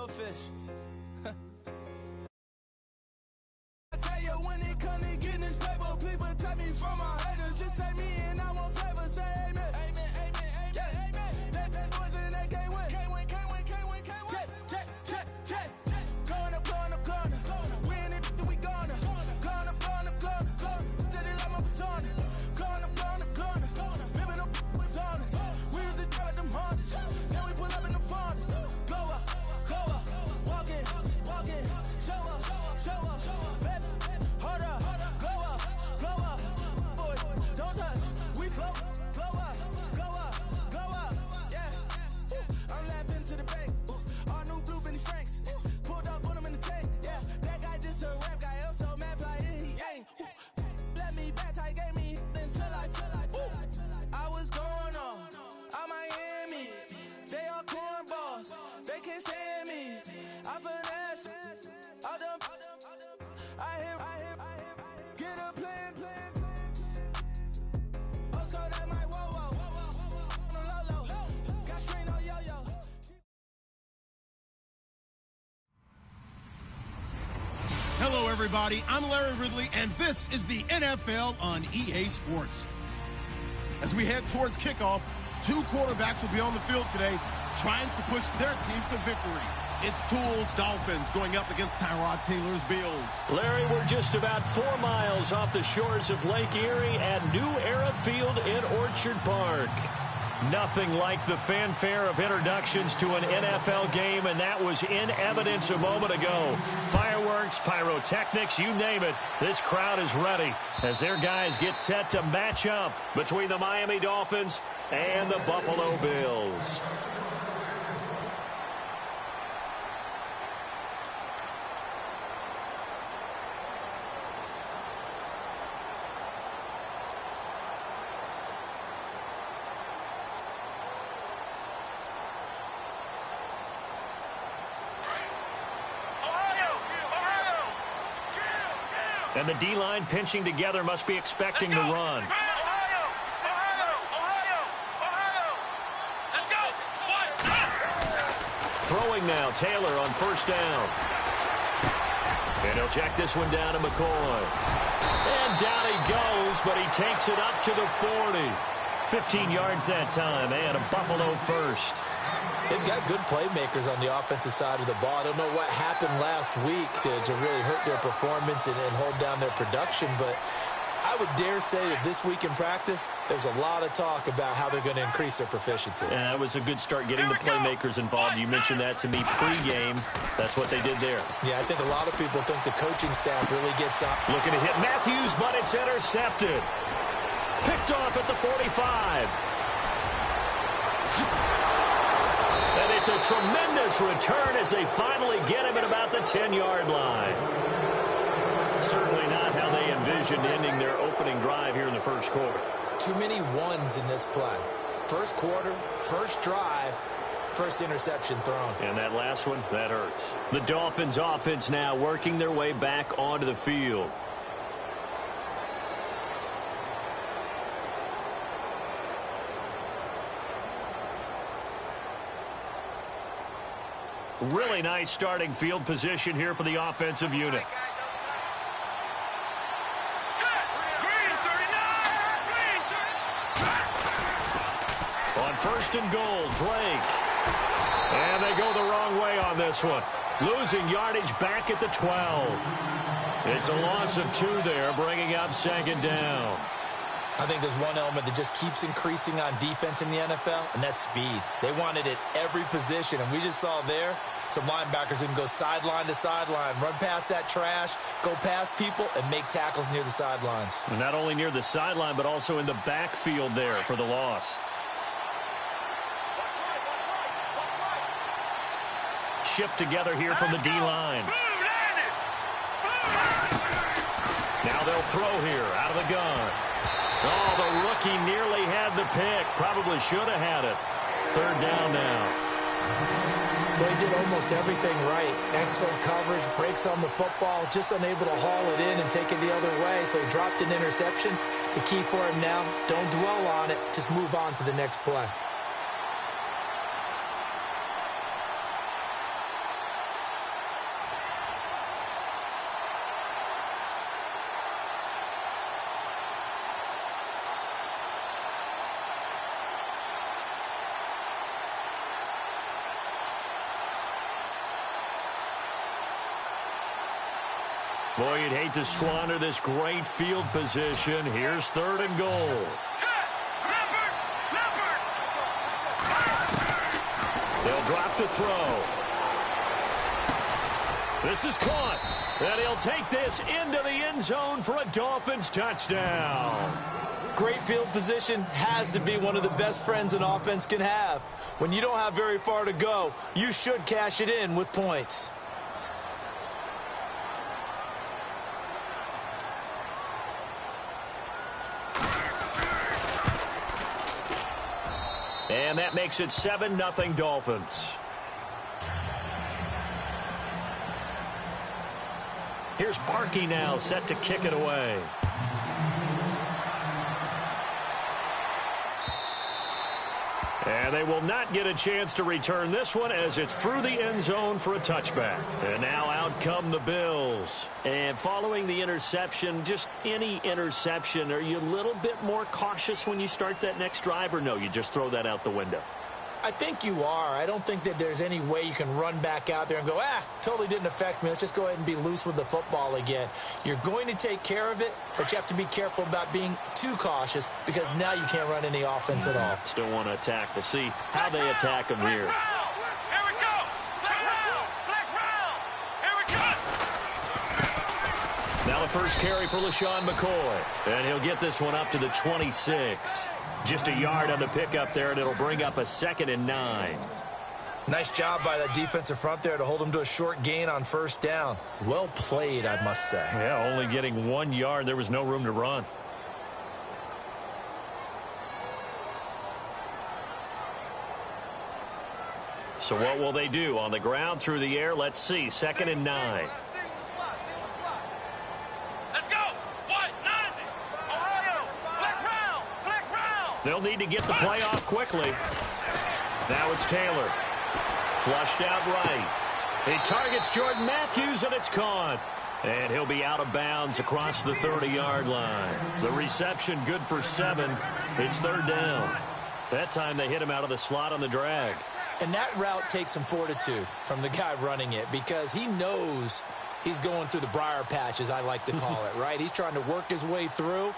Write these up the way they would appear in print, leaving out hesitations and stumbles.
goldfish. I tell you when it come to getting this paper, people take me from my haters. Just say me and I want flavor. Say amen. Amen, amen, amen, amen. That boys and they can't win. Can't win, can't win, can't win, can't win. Jet. Going up, going up, going up. We in it, we gonna. Going up, going up, going up. Did it like my persona. Going up, going up, going up. Living up was honest. We used to drive them Hondas. Now we pull up in the Fondas. Go up, walk in, show up, baby, hold up, go up, boys, don't touch, we flow up, yeah, I'm laughing to the bank, all new blue Benny Franks, pulled up, put him in the tank, yeah, that guy just a rap guy, I'm so mad, fly in, he ain't, let me back, tight, gave me, until I was going on Miami, they all cornballs, they can't stand me, I finesse, all them, I hear, get a plan, let's go, that might, whoa, no low, got strain on yo-yo. Hello, everybody. I'm Larry Ridley, and this is the NFL on EA Sports. As we head towards kickoff, two quarterbacks will be on the field today trying to push their team to victory. It's Tools Dolphins going up against Tyrod Taylor's Bills. Larry, we're just about 4 miles off the shores of Lake Erie at New Era Field in Orchard Park. Nothing like the fanfare of introductions to an NFL game, and that was in evidence a moment ago. Fireworks, pyrotechnics, you name it, this crowd is ready as their guys get set to match up between the Miami Dolphins and the Buffalo Bills. And the D-line pinching together must be expecting the run. Ohio! Let's go! Throwing now, Taylor on first down. And he'll check this one down to McCoy. And down he goes, but he takes it up to the 40. 15 yards that time, and a Buffalo first. They've got good playmakers on the offensive side of the ball. I don't know what happened last week to really hurt their performance and hold down their production, but I would dare say that this week in practice, there's a lot of talk about how they're going to increase their proficiency. Yeah, that was a good start getting the playmakers involved. You mentioned that to me pregame. That's what they did there. Yeah, I think a lot of people think the coaching staff really gets up. Looking to hit Matthews, but it's intercepted. Picked off at the 45. And it's a tremendous return as they finally get him at about the 10-yard line. Certainly not how they envisioned ending their opening drive here in the first quarter. Too many ones in this play. First quarter, first drive, first interception thrown. And that last one, that hurts. The Dolphins offense now working their way back onto the field. Really nice starting field position here for the offensive unit. On first and goal, Drake. And they go the wrong way on this one. Losing yardage back at the 12. It's a loss of 2 there, bringing up second down. I think there's one element that just keeps increasing on defense in the NFL, and that's speed. They want it at every position, and we just saw there some linebackers who can go sideline to sideline, run past that trash, go past people, and make tackles near the sidelines. And not only near the sideline, but also in the backfield there for the loss. Shift together here from the D-line. Now they'll throw here out of the gun. Oh, the rookie nearly had the pick. Probably should have had it. Third down now. Well, he did almost everything right. Excellent coverage, breaks on the football, just unable to haul it in and take it the other way, so he dropped an interception. The key for him now, don't dwell on it, just move on to the next play. Boy, you'd hate to squander this great field position. Here's 3rd and goal. They'll drop the throw. This is caught. And he'll take this into the end zone for a Dolphins touchdown. Great field position has to be one of the best friends an offense can have. When you don't have very far to go, you should cash it in with points. And that makes it 7-0 Dolphins. Here's Parkey now, set to kick it away. And they will not get a chance to return this one as it's through the end zone for a touchback. And now out come the Bills. And following the interception, just any interception, are you a little bit more cautious when you start that next drive, or no, you just throw that out the window? I think you are. I don't think that there's any way you can run back out there and go, totally didn't affect me. Let's just go ahead and be loose with the football again. You're going to take care of it, but you have to be careful about being too cautious because now you can't run any offense at all. Still want to attack. We'll see how they attack them here. Here we go. Flex round. Here we go. Now the first carry for LaShawn McCoy. And he'll get this one up to the 26. Just a yard on the pickup there, and it'll bring up a 2nd and 9. Nice job by that defensive front there to hold him to a short gain on 1st down. Well played, I must say. Yeah, only getting 1 yard. There was no room to run. So what will they do? On the ground, through the air, let's see. 2nd and 9. They'll need to get the play off quickly. Now it's Taylor. Flushed out right. He targets Jordan Matthews, and it's caught. And he'll be out of bounds across the 30-yard line. The reception good for 7. It's 3rd down. That time they hit him out of the slot on the drag. And that route takes some fortitude from the guy running it because he knows he's going through the briar patch, as I like to call it, right? He's trying to work his way through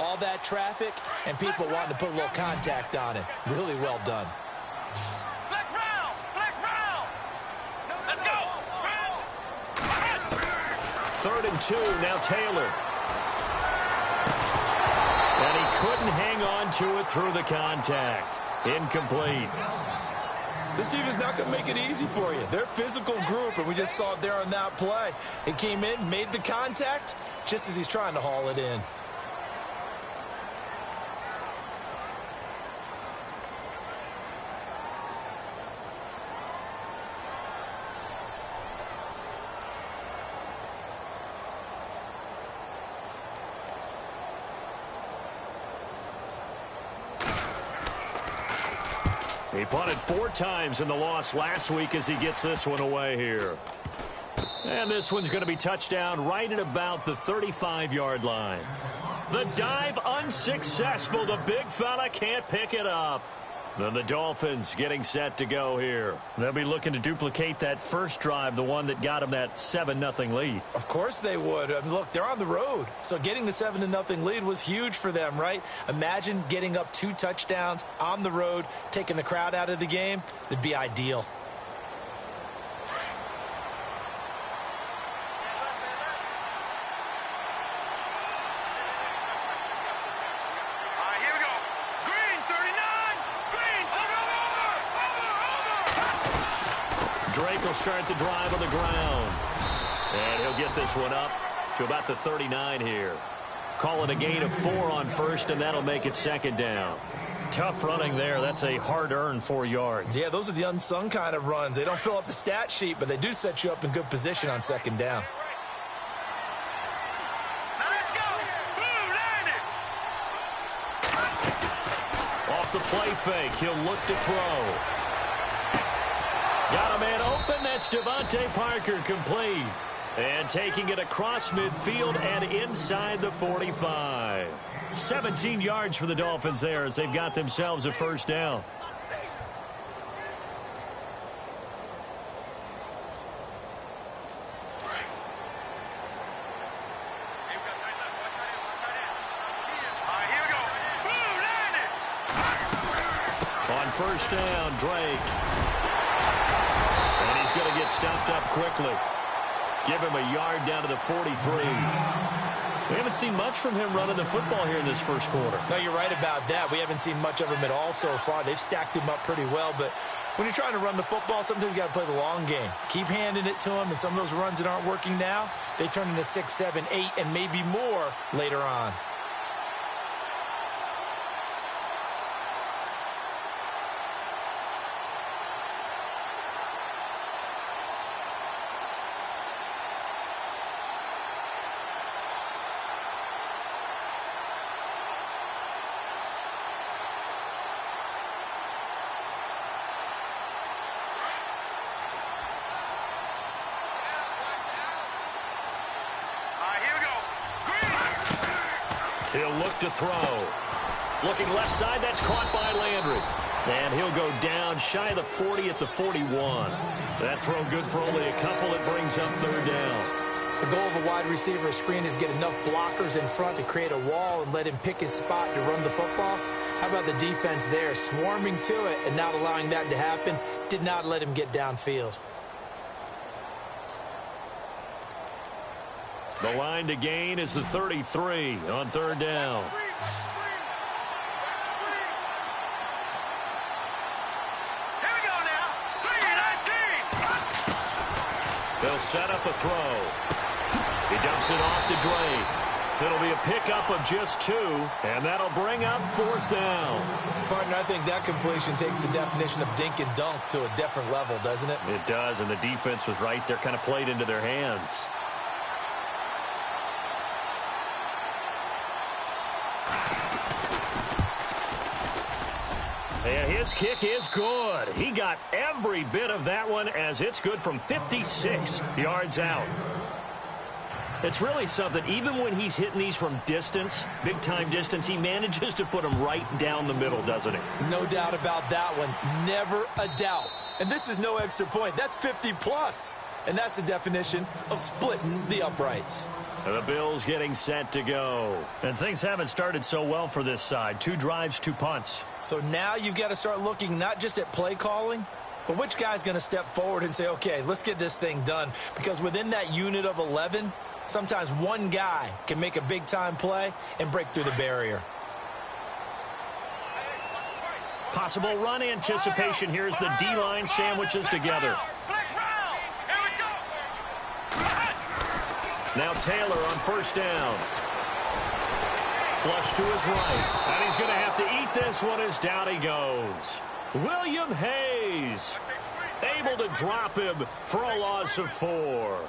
all that traffic and people wanting to put a little contact on it. Really well done. Flex round. Let's go. 3rd and 2, now Taylor. And he couldn't hang on to it through the contact. Incomplete. This team is not going to make it easy for you. They're a physical group, and we just saw it there on that play. It came in, made the contact, just as he's trying to haul it in. He punted 4 times in the loss last week as he gets this one away here. And this one's going to be touchdown right at about the 35-yard line. The dive unsuccessful. The big fella can't pick it up. Then the Dolphins getting set to go here. They'll be looking to duplicate that first drive, the one that got them that 7-0 lead. Of course they would. Look, they're on the road. So getting the 7-0 lead was huge for them, right? Imagine getting up 2 touchdowns on the road, taking the crowd out of the game. It'd be ideal. Drake will start the drive on the ground. And he'll get this one up to about the 39 here. Call it a gain of 4 on 1st, and that'll make it 2nd down. Tough running there. That's a hard-earned 4 yards. Yeah, those are the unsung kind of runs. They don't fill up the stat sheet, but they do set you up in good position on 2nd down. Now let's go. Boom, landed. Off the play fake, he'll look to throw. Got a man open. That's Devontae Parker, complete. And taking it across midfield and inside the 45. 17 yards for the Dolphins there as they've got themselves a 1st down. first down, Drake. And he's going to get stopped up quickly. Give him a yard down to the 43. We haven't seen much from him running the football here in this first quarter. No, you're right about that. We haven't seen much of him at all so far. They've stacked him up pretty well, but when you're trying to run the football, sometimes you got to play the long game. Keep handing it to him, and some of those runs that aren't working now, they turn into 6, 7, 8, and maybe more later on. He'll look to throw. Looking left side, that's caught by Landry. And he'll go down shy of the 40 at the 41. That throw good for only a couple. It brings up third down. The goal of a wide receiver screen is get enough blockers in front to create a wall and let him pick his spot to run the football. How about the defense there, swarming to it and not allowing that to happen? Did not let him get downfield. The line to gain is the 33 on third down. Here we go now. 3-19. They'll set up a throw. He dumps it off to Drake. It'll be a pickup of just 2, and that'll bring up fourth down. Partner, I think that completion takes the definition of dink and dunk to a different level, doesn't it? It does, and the defense was right there, kind of played into their hands. Yeah, his kick is good. He got every bit of that one as it's good from 56 yards out. It's really something. Even when he's hitting these from distance, big-time distance, he manages to put them right down the middle, doesn't he? No doubt about that one. Never a doubt. And this is no extra point. That's 50-plus. And that's the definition of splitting the uprights. The Bills getting set to go. And things haven't started so well for this side. 2 drives, 2 punts. So now you've got to start looking not just at play calling, but which guy's going to step forward and say, okay, let's get this thing done. Because within that unit of 11, sometimes one guy can make a big-time play and break through the barrier. Possible run anticipation. Here's the D-line sandwiches together. Now Taylor on first down. Flush to his right. And he's going to have to eat this one as down he goes. William Hayes able to drop him for a loss of 4.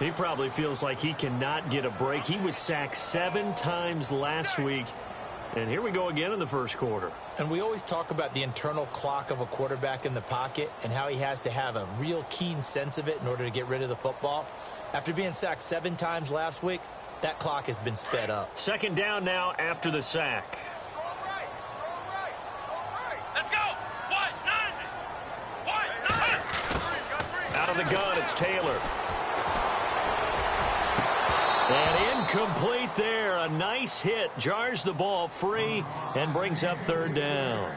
He probably feels like he cannot get a break. He was sacked 7 times last week. And here we go again in the first quarter. And we always talk about the internal clock of a quarterback in the pocket and how he has to have a real keen sense of it in order to get rid of the football. After being sacked 7 times last week, that clock has been sped up. Second down now after the sack. Let's go. 1-9. Out of the gun, it's Taylor. And incomplete there. A nice hit. Jars the ball free and brings up third down.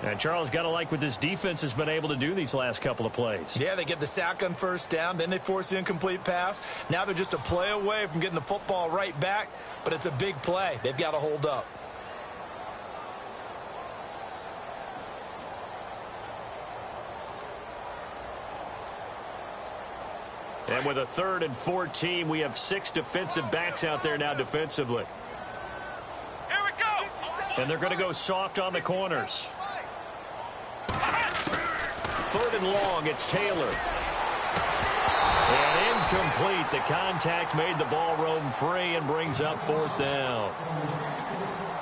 And Charles, got to like what this defense has been able to do these last couple of plays. Yeah, they get the sack on first down, then they force the incomplete pass. Now they're just a play away from getting the football right back, but it's a big play. They've got to hold up. And with a 3rd and 14, we have 6 defensive backs out there now defensively. Here we go. And they're going to go soft on the corners. 3rd and long, it's Taylor. And incomplete. The contact made the ball roam free and brings up 4th down.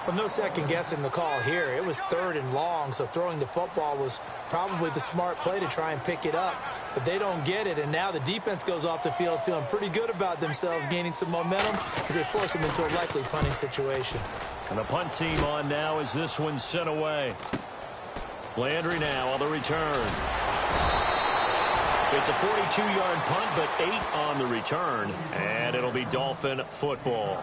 Well, no second guessing the call here. It was 3rd and long, so throwing the football was probably the smart play to try and pick it up. But they don't get it, and now the defense goes off the field feeling pretty good about themselves, gaining some momentum as they force them into a likely punting situation. And the punt team on now as this one's sent away. Landry now on the return. It's a 42-yard punt, but 8 on the return, and it'll be Dolphin football.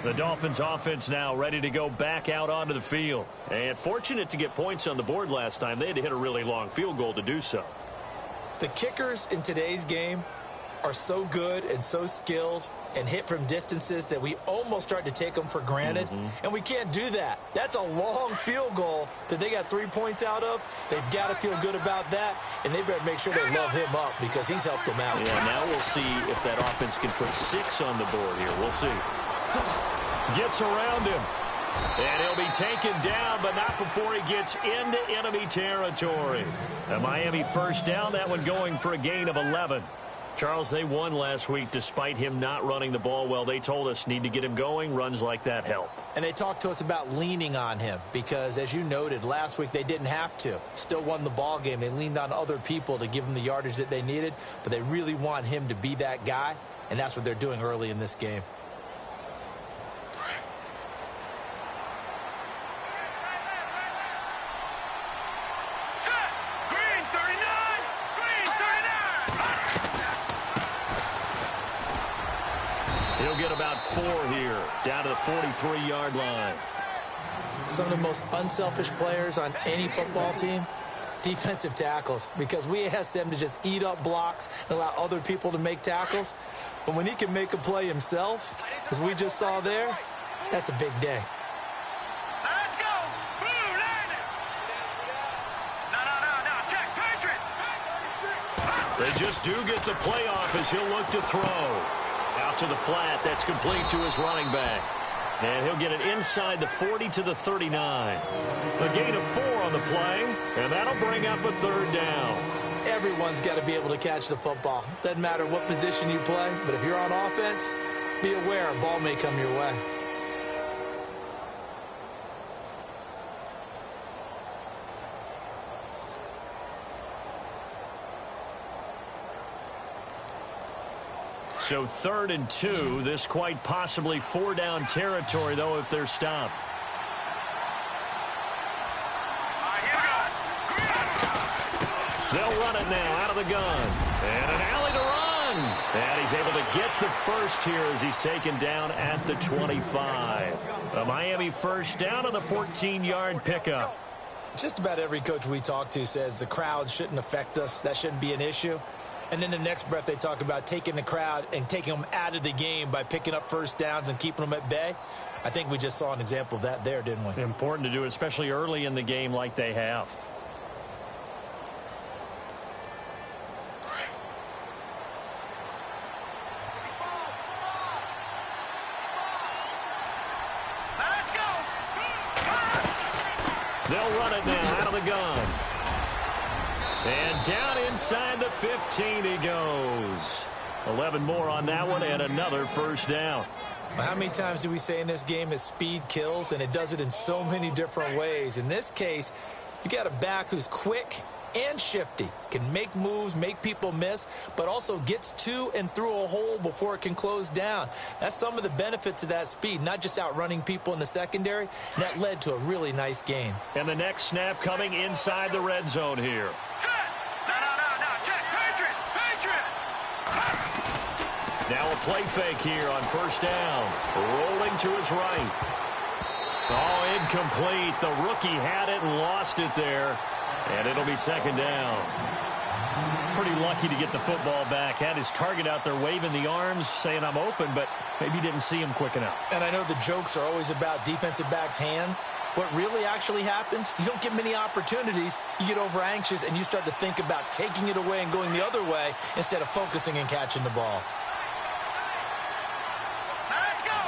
The Dolphins offense now ready to go back out onto the field. And fortunate to get points on the board last time. They had to hit a really long field goal to do so. The kickers in today's game are so good and so skilled and hit from distances that we almost start to take them for granted. And we can't do that. That's a long field goal that they got 3 points out of. They've got to feel good about that, and they better make sure they love him up because he's helped them out. Yeah, now we'll see if that offense can put 6 on the board here. We'll see. Gets around him. And he'll be taken down, but not before he gets into enemy territory. A Miami first down, that one going for a gain of 11. Charles, they won last week despite him not running the ball well. They told us need to get him going. Runs like that help. And they talked to us about leaning on him because, as you noted, last week they didn't have to. Still won the ball game. They leaned on other people to give them the yardage that they needed, but they really want him to be that guy, and that's what they're doing early in this game. He'll get about 4 here, down to the 43-yard line. Some of the most unselfish players on any football team, defensive tackles, because we ask them to just eat up blocks and allow other people to make tackles. But when he can make a play himself, as we just saw there, that's a big day. Let's go. Blue line. No. Check. Patriot. They just do get the playoff as he'll look to throw. Out to the flat. That's complete to his running back. And he'll get it inside the 40 to the 39. A gain of 4 on the play, and that'll bring up a 3rd down. Everyone's got to be able to catch the football. Doesn't matter what position you play, but if you're on offense, be aware a ball may come your way. So 3rd and 2. This quite possibly 4-down territory, though, if they're stopped. They'll run it now out of the gun. And an alley to run. And he's able to get the first here as he's taken down at the 25. A Miami first down on the 14-yard pickup. Just about every coach we talk to says the crowd shouldn't affect us. That shouldn't be an issue. And then the next breath they talk about taking the crowd and taking them out of the game by picking up first downs and keeping them at bay. I think we just saw an example of that there, didn't we? Important to do, especially early in the game like they have. Let's go. They'll run it now out of the gun. And down inside the 15 he goes. 11 more on that one and another first down. How many times do we say in this game that speed kills, and it does it in so many different ways? In this case, you got a back who's quick and shifty, can make moves, make people miss, but also gets to and through a hole before it can close down. That's some of the benefits of that speed, not just outrunning people in the secondary. And that led to a really nice game. And the next snap coming inside the red zone here. No. Check. Patriot. Now a play fake here on first down. Rolling to his right. Oh, incomplete. The rookie had it and lost it there. And it'll be 2nd down. Pretty lucky to get the football back. Had his target out there waving the arms, saying I'm open, but maybe didn't see him quick enough. And I know the jokes are always about defensive backs' hands. What really actually happens, you don't get many opportunities. You get over anxious, and you start to think about taking it away and going the other way instead of focusing and catching the ball. Let's go.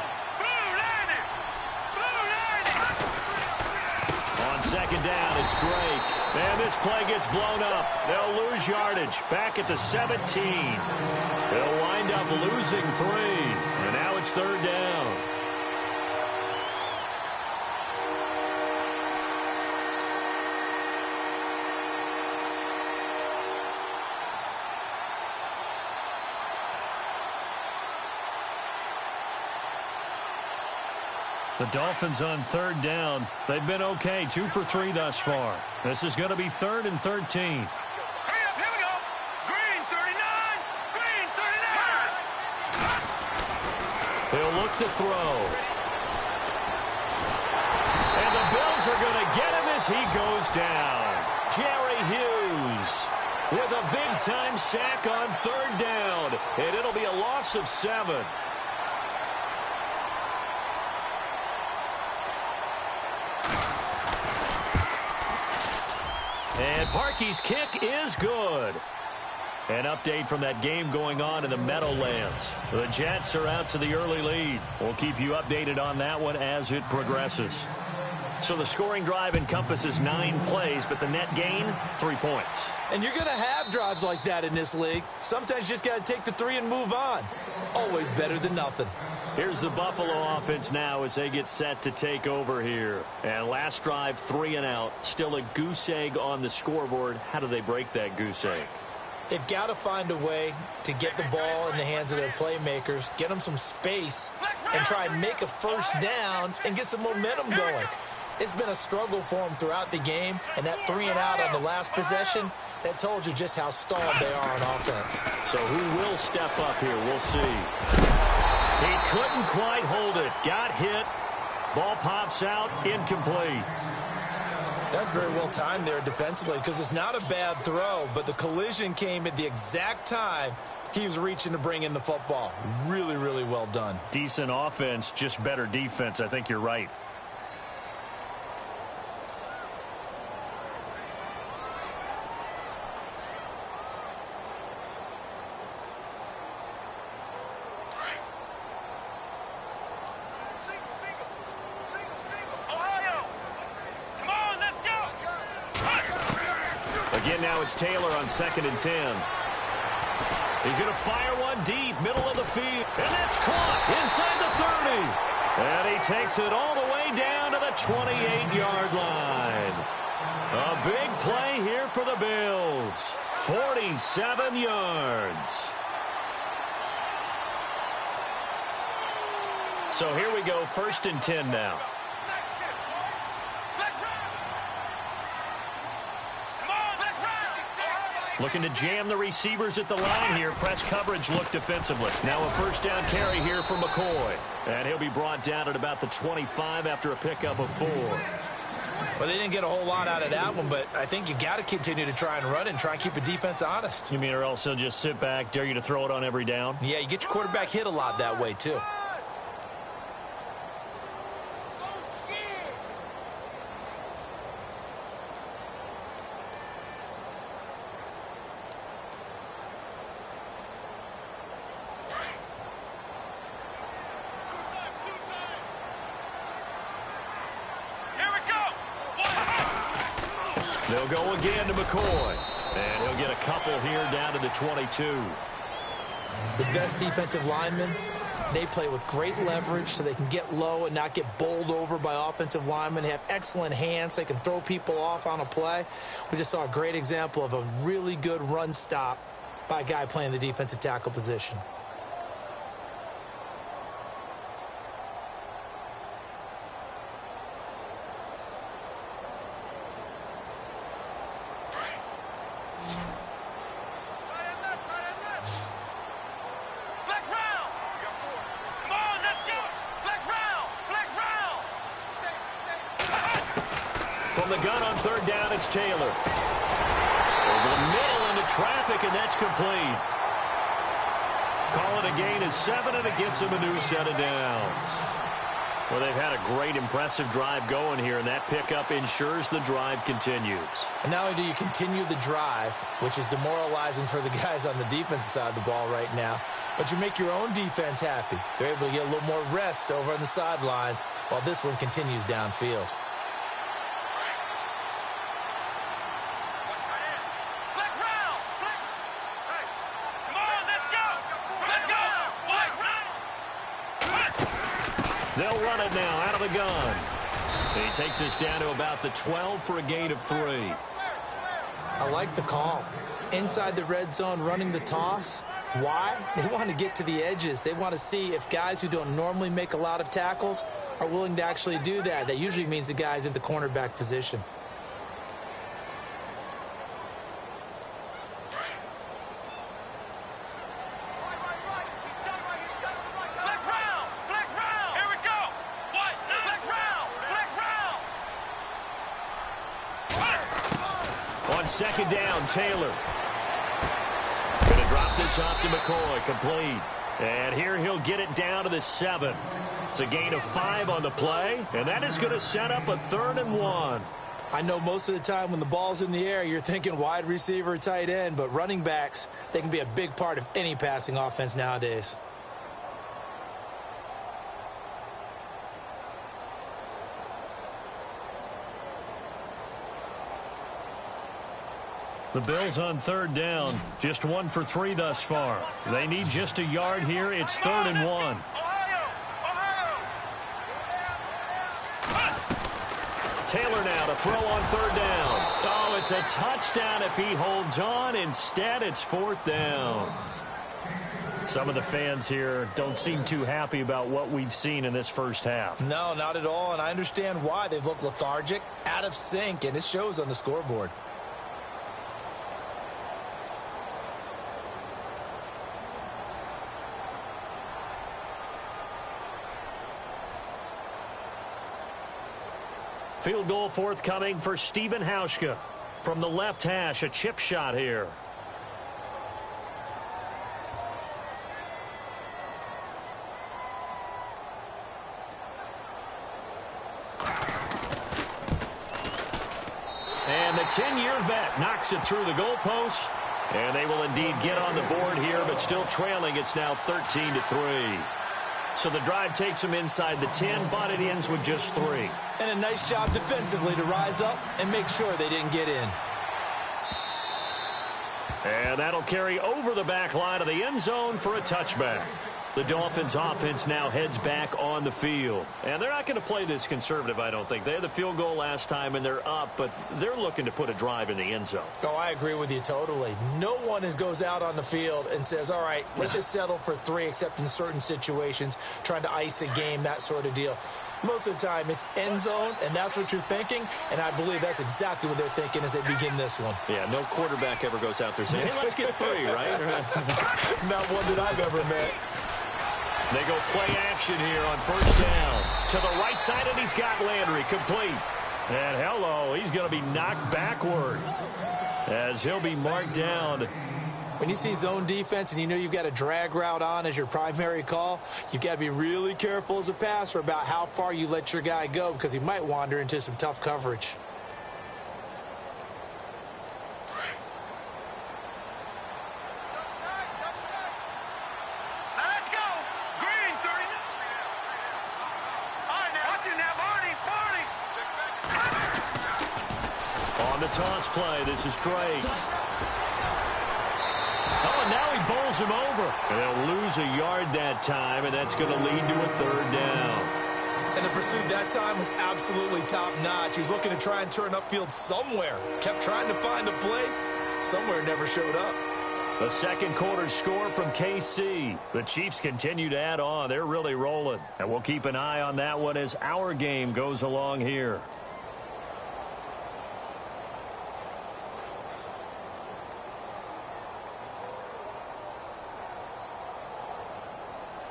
Blue line. On 2nd down, it's Drake. And this play gets blown up. They'll lose yardage. Back at the 17. They'll wind up losing 3. And now it's 3rd down. The Dolphins on 3rd down. They've been okay, 2 for 3 thus far. This is going to be 3rd and 13. Hurry up, here we go. Green 39. He'll look to throw. are going to get him as he goes down. Jerry Hughes with a big-time sack on 3rd down, and it'll be a loss of 7. And Parkey's kick is good. An update from that game going on in the Meadowlands. The Jets are out to the early lead. We'll keep you updated on that one as it progresses. So the scoring drive encompasses 9 plays, but the net gain, 3 points. And you're going to have drives like that in this league. Sometimes you just got to take the 3 and move on. Always better than nothing. Here's the Buffalo offense now as they get set to take over here. And last drive, 3 and out. Still a goose egg on the scoreboard. How do they break that goose egg? They've got to find a way to get the ball in the hands of their playmakers, get them some space, and try and make a first down and get some momentum going. It's been a struggle for them throughout the game, and that 3 and out on the last possession, that told you just how stalled they are on offense. So who will step up here? We'll see. He couldn't quite hold it. Got hit. Ball pops out. Incomplete. That's very well timed there defensively because it's not a bad throw, but the collision came at the exact time he was reaching to bring in the football. Really, really well done. Decent offense, just better defense. I think you're right. Again, now it's Taylor on 2nd and 10. He's going to fire one deep, middle of the field. And that's caught inside the 30. And he takes it all the way down to the 28-yard line. A big play here for the Bills. 47 yards. So here we go, 1st and 10 now. Looking to jam the receivers at the line here. Press coverage look defensively. Now a 1st down carry here for McCoy. And he'll be brought down at about the 25 after a pickup of 4. Well, they didn't get a whole lot out of that one, but I think you got to continue to try and run and try and keep the defense honest. You mean or else they'll just sit back, dare you to throw it on every down? Yeah, you get your quarterback hit a lot that way, too. They'll go again to McCoy. And he'll get a couple here down to the 22. The best defensive linemen, they play with great leverage so they can get low and not get bowled over by offensive linemen. They have excellent hands. They can throw people off on a play. We just saw a great example of a really good run stop by a guy playing the defensive tackle position. From the gun on 3rd down, it's Taylor. Over the middle into traffic, and that's complete. Call it a gain of 7, and it gets him a new set of downs. Well, they've had a great, impressive drive going here, and that pickup ensures the drive continues. And not only do you continue the drive, which is demoralizing for the guys on the defensive side of the ball right now, but you make your own defense happy. They're able to get a little more rest over on the sidelines while this one continues downfield. They'll run it now out of the gun. He takes us down to about the 12 for a gain of 3. I like the call. Inside the red zone running the toss. Why? They want to get to the edges. They want to see if guys who don't normally make a lot of tackles are willing to actually do that. That usually means the guy's in the cornerback position. second down, Taylor. Going to drop this off to McCoy, complete. And here he'll get it down to the 7. It's a gain of 5 on the play, and that is going to set up a 3rd and 1. I know most of the time when the ball's in the air, you're thinking wide receiver, tight end, but running backs, they can be a big part of any passing offense nowadays. The Bills on 3rd down, just 1 for 3 thus far. They need just a yard here. It's 3rd and 1. Taylor now to throw on 3rd down. Oh, it's a touchdown if he holds on. Instead, it's 4th down. Some of the fans here don't seem too happy about what we've seen in this first half. No, not at all, and I understand why. They've looked lethargic, out of sync, and it shows on the scoreboard. Field goal forthcoming for Steven Hauschka. From the left hash, a chip shot here. And the 10-year vet knocks it through the goalpost. And they will indeed get on the board here, but still trailing. It's now 13-3. So the drive takes them inside the 10, but it ends with just 3. And a nice job defensively to rise up and make sure they didn't get in. And that'll carry over the back line of the end zone for a touchback. The Dolphins offense now heads back on the field. And they're not going to play this conservative, I don't think. They had the field goal last time, and they're up, but they're looking to put a drive in the end zone. Oh, I agree with you totally. No one goes out on the field and says, all right, let's just settle for 3, except in certain situations, trying to ice a game, that sort of deal. Most of the time, it's end zone, and that's what you're thinking, and I believe that's exactly what they're thinking as they begin this one. Yeah, no quarterback ever goes out there saying, hey, let's get 3, right? Not one that I've ever met. They go play action here on 1st down. To the right side, and he's got Landry complete. And hello, he's going to be knocked backward as he'll be marked down. When you see zone defense and you know you've got a drag route on as your primary call, you've got to be really careful as a passer about how far you let your guy go because he might wander into some tough coverage. Let's go. Green 30. All right, now. Watch it now, Barney. On the toss play, this is Drake. Oh, and now he bowls him over. And they'll lose a yard that time, and that's going to lead to a 3rd down. And the pursuit that time was absolutely top-notch. He was looking to try and turn upfield somewhere. Kept trying to find a place. Somewhere never showed up. The second quarter score from KC. The Chiefs continue to add on. They're really rolling. And we'll keep an eye on that one as our game goes along here.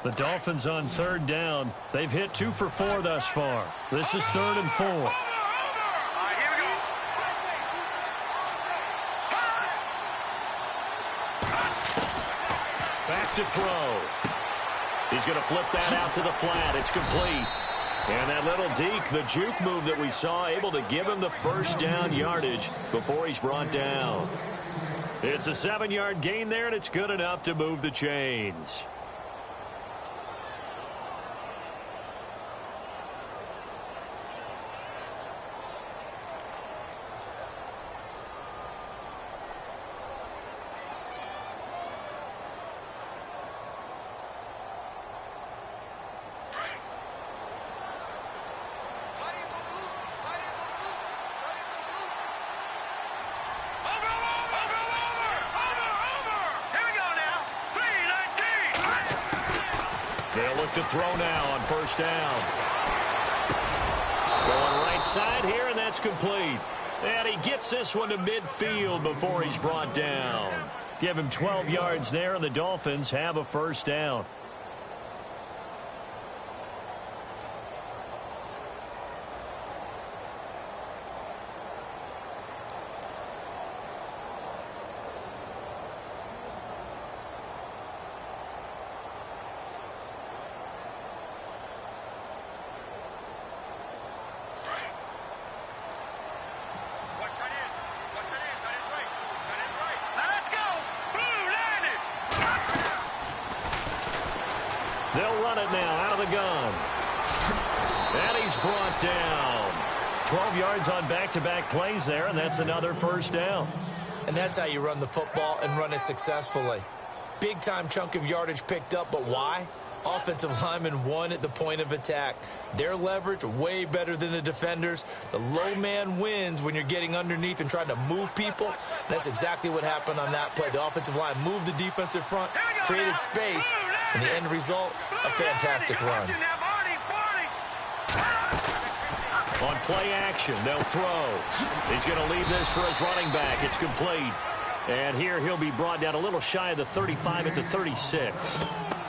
The Dolphins on 3rd down. They've hit 2 for 4 thus far. This is 3rd and 4. All right, here we go. Back to throw. He's going to flip that out to the flat. It's complete. And that little deke, the juke move that we saw, able to give him the 1st down yardage before he's brought down. It's a 7-yard gain there, and it's good enough to move the chains. They'll look to throw now on 1st down. Going right side here, and that's complete. And he gets this one to midfield before he's brought down. Give him 12 yards there, and the Dolphins have a 1st down. They'll run it now out of the gun. And he's brought down. 12 yards on back-to-back plays there, and that's another first down. And that's how you run the football and run it successfully. Big-time chunk of yardage picked up, but why? Offensive linemen won at the point of attack. Their leverage way better than the defenders. The low man wins when you're getting underneath and trying to move people. And that's exactly what happened on that play. The offensive line moved the defensive front, created space, and the end result, a fantastic run. On play action, they'll throw. He's going to leave this for his running back. It's complete. And here he'll be brought down a little shy of the 35 at the 36.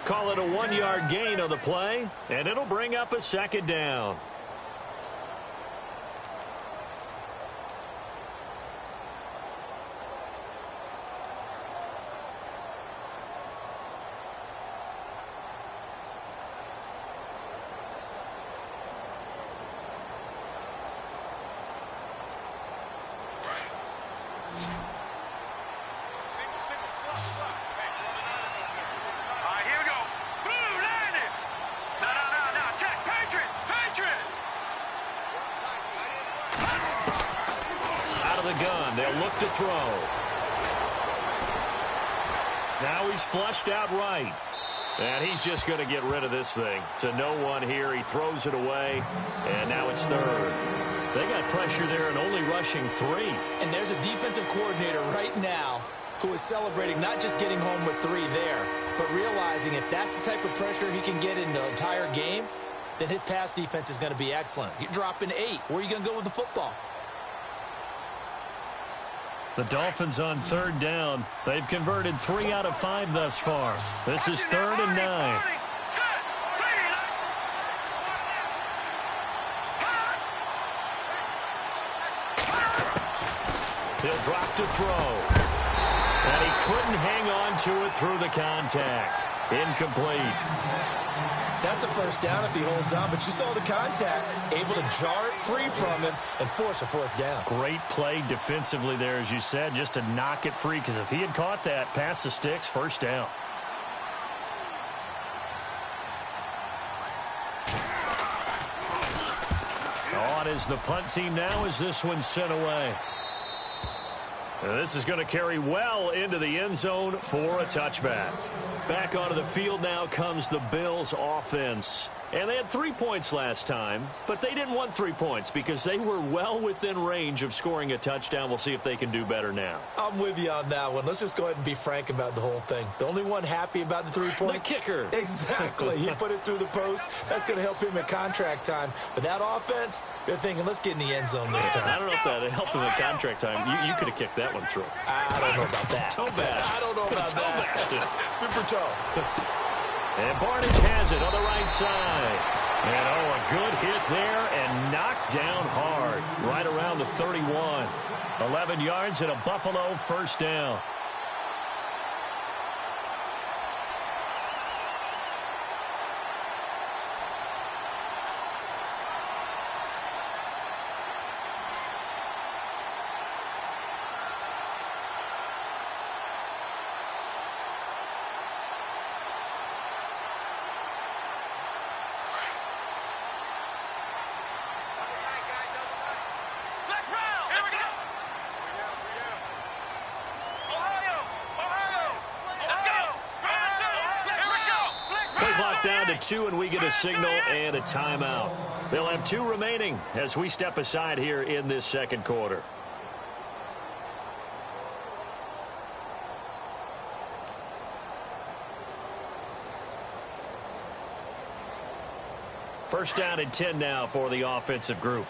Call it a 1-yard gain on the play, and it'll bring up a second down. To throw. Now he's flushed out right. And he's just going to get rid of this thing. To no one here. He throws it away. And now it's third. They got pressure there and only rushing 3. And there's a defensive coordinator right now who is celebrating not just getting home with 3 there, but realizing if that's the type of pressure he can get in the entire game, then his pass defense is going to be excellent. You're dropping 8. Where are you going to go with the football? The Dolphins on third down. They've converted 3 out of 5 thus far. This is 3rd and 9. He'll drop to throw. And he couldn't hang on to it through the contact. Incomplete. That's a first down if he holds on, but you saw the contact, able to jar it free from him and force a 4th down. Great play defensively there, as you said, just to knock it free, because if he had caught that, past the sticks, first down. On is the punt team now as this one's sent away. And this is going to carry well into the end zone for a touchback. Back onto the field now comes the Bills offense. And they had 3 points last time, but they didn't want 3 points because they were well within range of scoring a touchdown. We'll see if they can do better now. I'm with you on that one. Let's just go ahead and be frank about the whole thing. The only one happy about the 3-point? The kicker. Exactly. He put it through the post. That's going to help him at contract time. But that offense, they're thinking, let's get in the end zone this time. I don't know if that helped him at contract time. You could have kicked that one through. I don't know about that. Toe bad. I don't know about that. Super toe. And Barnage has it on the right side. And, a good hit there and knocked down hard. Right around the 31. 11 yards and a Buffalo first down. Down to 2, and we get a signal and a timeout. They'll have 2 remaining as we step aside here in this second quarter. First down and 10 now for the offensive group.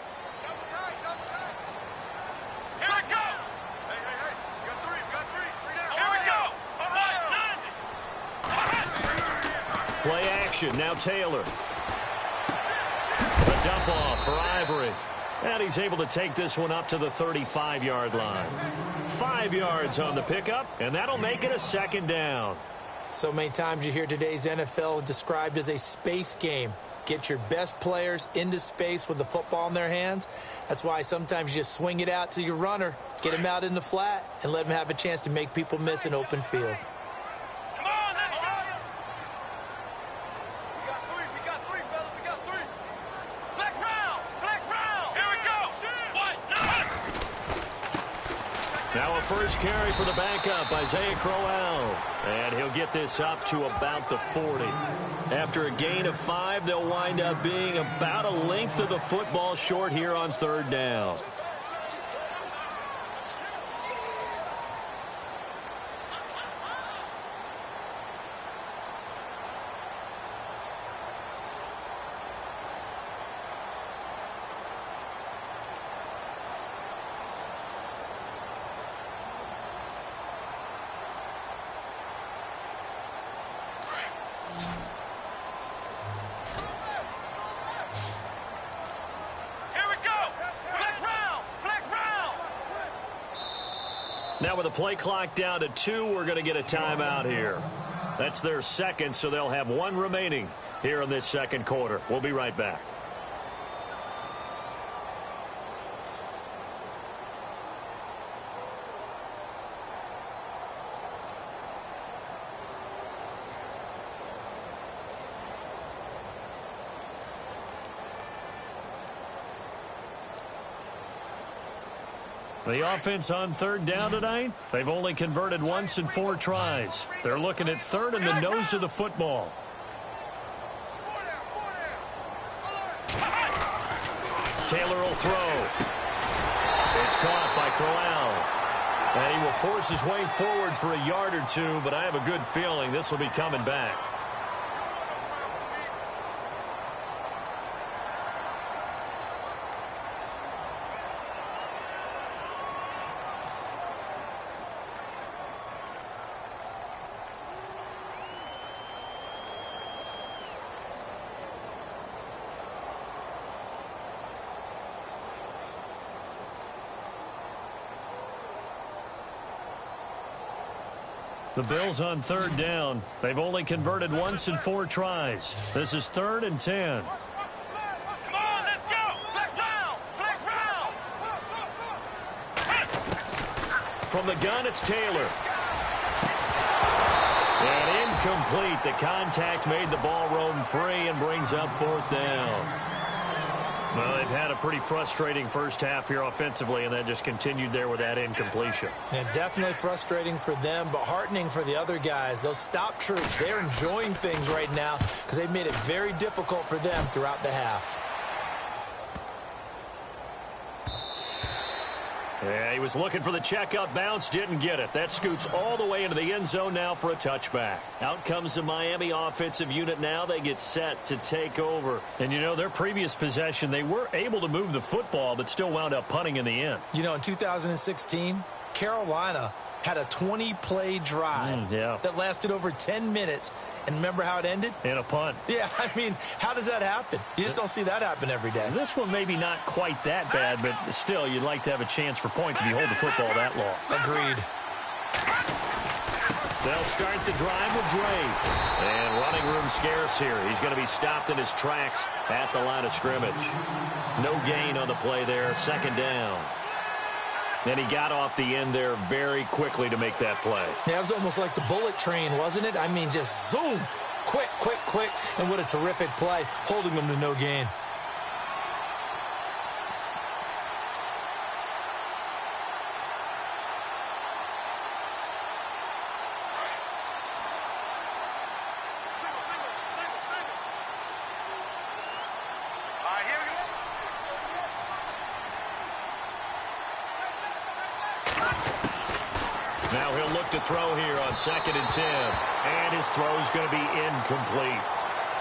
Play action, now Taylor. A dump off for Ivory. And he's able to take this one up to the 35-yard line. 5 yards on the pickup, and that'll make it a second down. So many times you hear today's NFL described as a space game. Get your best players into space with the football in their hands. That's why sometimes you just swing it out to your runner, get him out in the flat, and let him have a chance to make people miss an open field. first carry for the backup, Isaiah Crowell. And he'll get this up to about the 40. After a gain of 5, they'll wind up being about a length of the football short here on third down. Now with the play clock down to 2, we're going to get a timeout here. That's their second, so they'll have 1 remaining here in this second quarter. We'll be right back. The offense on third down tonight, they've only converted once in 4 tries. They're looking at third in the nose of the football. Taylor will throw. It's caught by Crowell. And he will force his way forward for a yard or 2, but I have a good feeling this will be coming back. The Bills on third down. They've only converted once in 4 tries. This is 3rd and 10. Come on, let's go! Flex round! Flex round! From the gun, it's Taylor. And incomplete. The contact made the ball roam free and brings up 4th down. Well, they've had a pretty frustrating first half here offensively, and that just continued there with that incompletion. Yeah, definitely frustrating for them, but heartening for the other guys. Those stop troops, they're enjoying things right now because they've made it very difficult for them throughout the half. Yeah, he was looking for the checkup bounce, didn't get it. That scoots all the way into the end zone now for a touchback. Out comes the Miami offensive unit now. They get set to take over. And, you know, their previous possession, they were able to move the football, but still wound up punting in the end. You know, in 2016, Carolina had a 20-play drive that lasted over 10 minutes. And remember how it ended? In a punt. Yeah, I mean, how does that happen? You just don't see that happen every day. This one maybe not quite that bad, but still, you'd like to have a chance for points if you hold the football that long. Agreed. They'll start the drive with Drake. And running room scarce here. He's going to be stopped in his tracks at the line of scrimmage. No gain on the play there. 2nd down. Then he got off the end there very quickly to make that play. Yeah, it was almost like the bullet train, wasn't it? I mean, just zoom. Quick, quick, quick. And what a terrific play, holding them to no gain. Now he'll look to throw here on 2nd and 10. And his throw is going to be incomplete.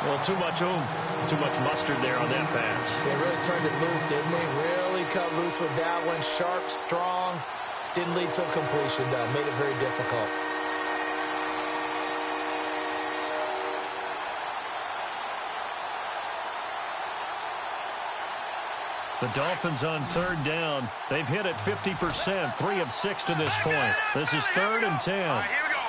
Well, too much oomph, too much mustard there on that pass. They really turned it loose, didn't they? Really cut loose with that one. Sharp, strong. Didn't lead to a completion, though. Made it very difficult. The Dolphins on 3rd down. They've hit it 50%, 3 of 6 to this point. This is 3rd and 10. All right, here we go.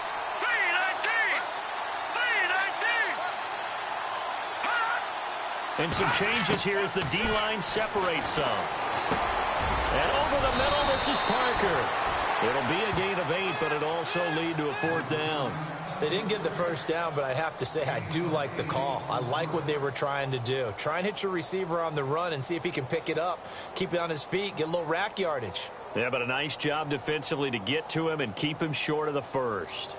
3-19. And some changes here as the D-line separates some. And over the middle, this is Parker. It'll be a gain of 8, but it'll also lead to a 4th down. They didn't get the first down, but I have to say I do like the call. I like what they were trying to do. Try and hit your receiver on the run and see if he can pick it up. Keep it on his feet, get a little rack yardage. Yeah, but a nice job defensively to get to him and keep him short of the first.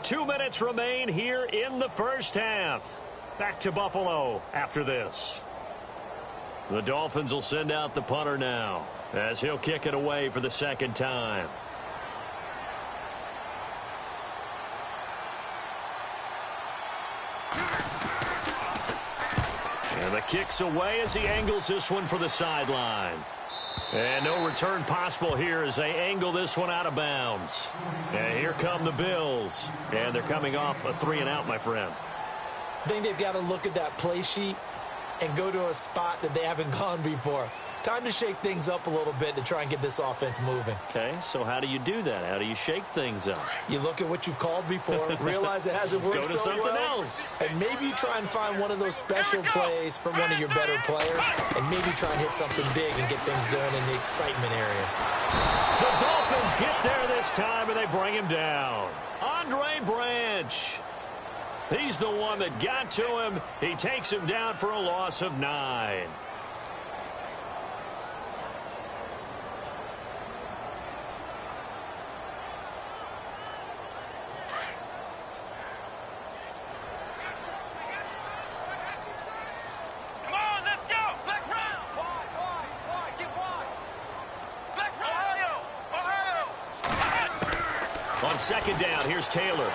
Two minutes remain here in the first half. Back to Buffalo after this. The Dolphins will send out the punter now, as he'll kick it away for the second time. And the kick's away as he angles this one for the sideline. And no return possible here as they angle this one out of bounds. And here come the Bills. And they're coming off a 3-and-out, my friend. I think they've got to look at that play sheet and go to a spot that they haven't gone before. Time to shake things up a little bit to try and get this offense moving. Okay, so how do you do that? How do you shake things up? You look at what you've called before, realize it hasn't worked Go to so something well, else. and maybe you try and find one of those special plays from one of your better players, and maybe try and hit something big and get things going in the excitement area. The Dolphins get there this time, and they bring him down. Andre Branch. He's the one that got to him. He takes him down for a loss of 9. On second down, here's Taylor.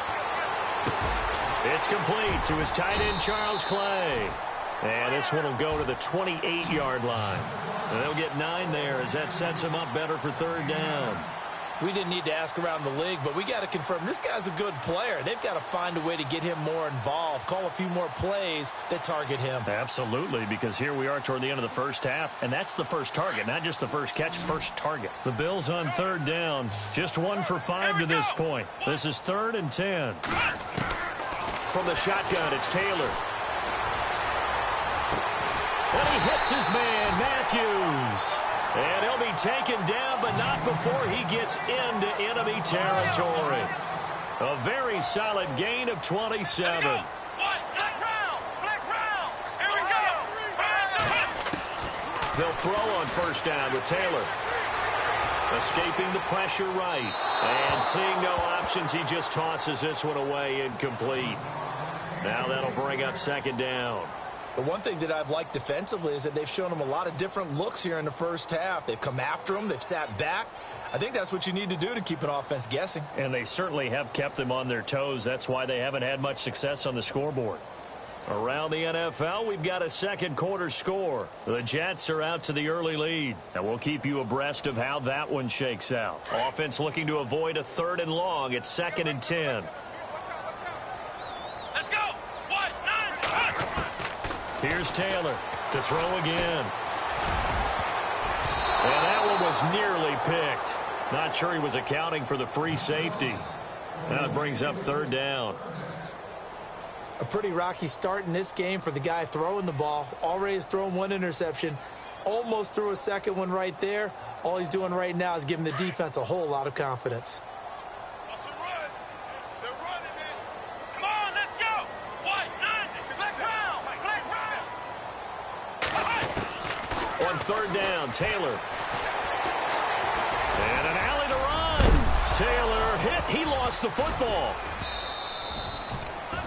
It's complete to his tight end, Charles Clay. And this one will go to the 28-yard line. And they'll get 9 there as that sets him up better for third down. We didn't need to ask around the league, but we got to confirm this guy's a good player. They've got to find a way to get him more involved, call a few more plays that target him. Absolutely, because here we are toward the end of the first half, and that's the first target, not just the first catch, first target. The Bills on third down, just 1 for 5 to this point. This is 3rd and 10. From the shotgun, it's Taylor. And he hits his man, Matthews. And he'll be taken down, but not before he gets into enemy territory. A very solid gain of 27. They'll throw on first down with Taylor. Escaping the pressure right. And seeing no options, he just tosses this one away incomplete. Now that'll bring up second down. The one thing that I've liked defensively is that they've shown him a lot of different looks here in the first half. They've come after him. They've sat back. I think that's what you need to do to keep an offense guessing. And they certainly have kept them on their toes. That's why they haven't had much success on the scoreboard. Around the NFL, we've got a second quarter score. The Jets are out to the early lead. And we'll keep you abreast of how that one shakes out. Offense looking to avoid a 3rd and long. It's 2nd and 10. Let's go. 1, 9, Here's Taylor to throw again. And that one was nearly picked. Not sure he was accounting for the free safety. Now it brings up 3rd down. A pretty rocky start in this game for the guy throwing the ball. Already has thrown 1 interception. Almost threw a second one right there. All he's doing right now is giving the defense a whole lot of confidence. On 3rd down, Taylor. And an alley to run. Taylor hit. He lost the football.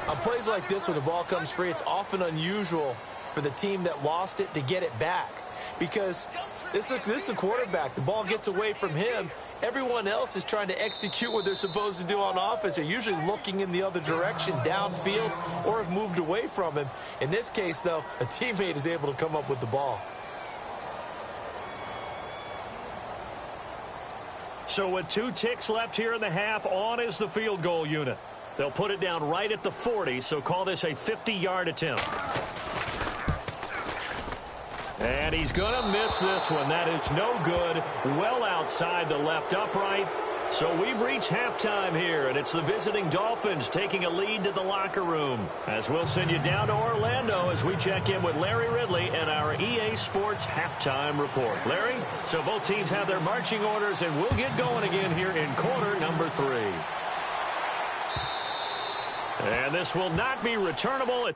On plays like this, when the ball comes free, it's often unusual for the team that lost it to get it back. Because this is the quarterback. The ball gets away from him. Everyone else is trying to execute what they're supposed to do on offense. They're usually looking in the other direction, downfield, or have moved away from him. In this case, though, a teammate is able to come up with the ball. So with 2 ticks left here in the half, on is the field goal unit. They'll put it down right at the 40, so call this a 50-yard attempt. And he's going to miss this one. That is no good. Well outside the left upright. So we've reached halftime here, and it's the visiting Dolphins taking a lead to the locker room. As we'll send you down to Orlando as we check in with Larry Ridley and our EA Sports halftime report. Larry, so both teams have their marching orders, and we'll get going again here in quarter number 3. And this will not be returnable.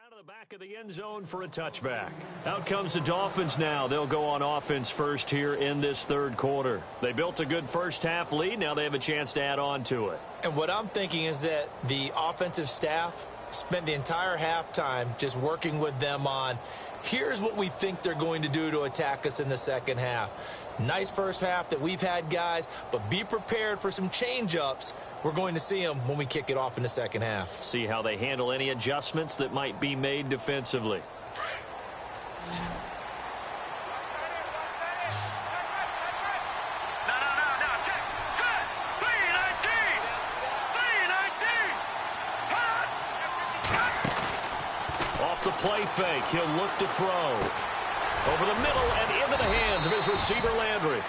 Out of the back of the end zone for a touchback. Out comes the Dolphins now. They'll go on offense first here in this third quarter. They built a good first half lead. Now they have a chance to add on to it. And what I'm thinking is that the offensive staff spent the entire halftime just working with them on, here's what we think they're going to do to attack us in the second half. Nice first half that we've had, guys, but be prepared for some change-ups. We're going to see them when we kick it off in the second half. See how they handle any adjustments that might be made defensively. Off the play fake, he'll look to throw. Over the middle and into the hands of his receiver, Landry.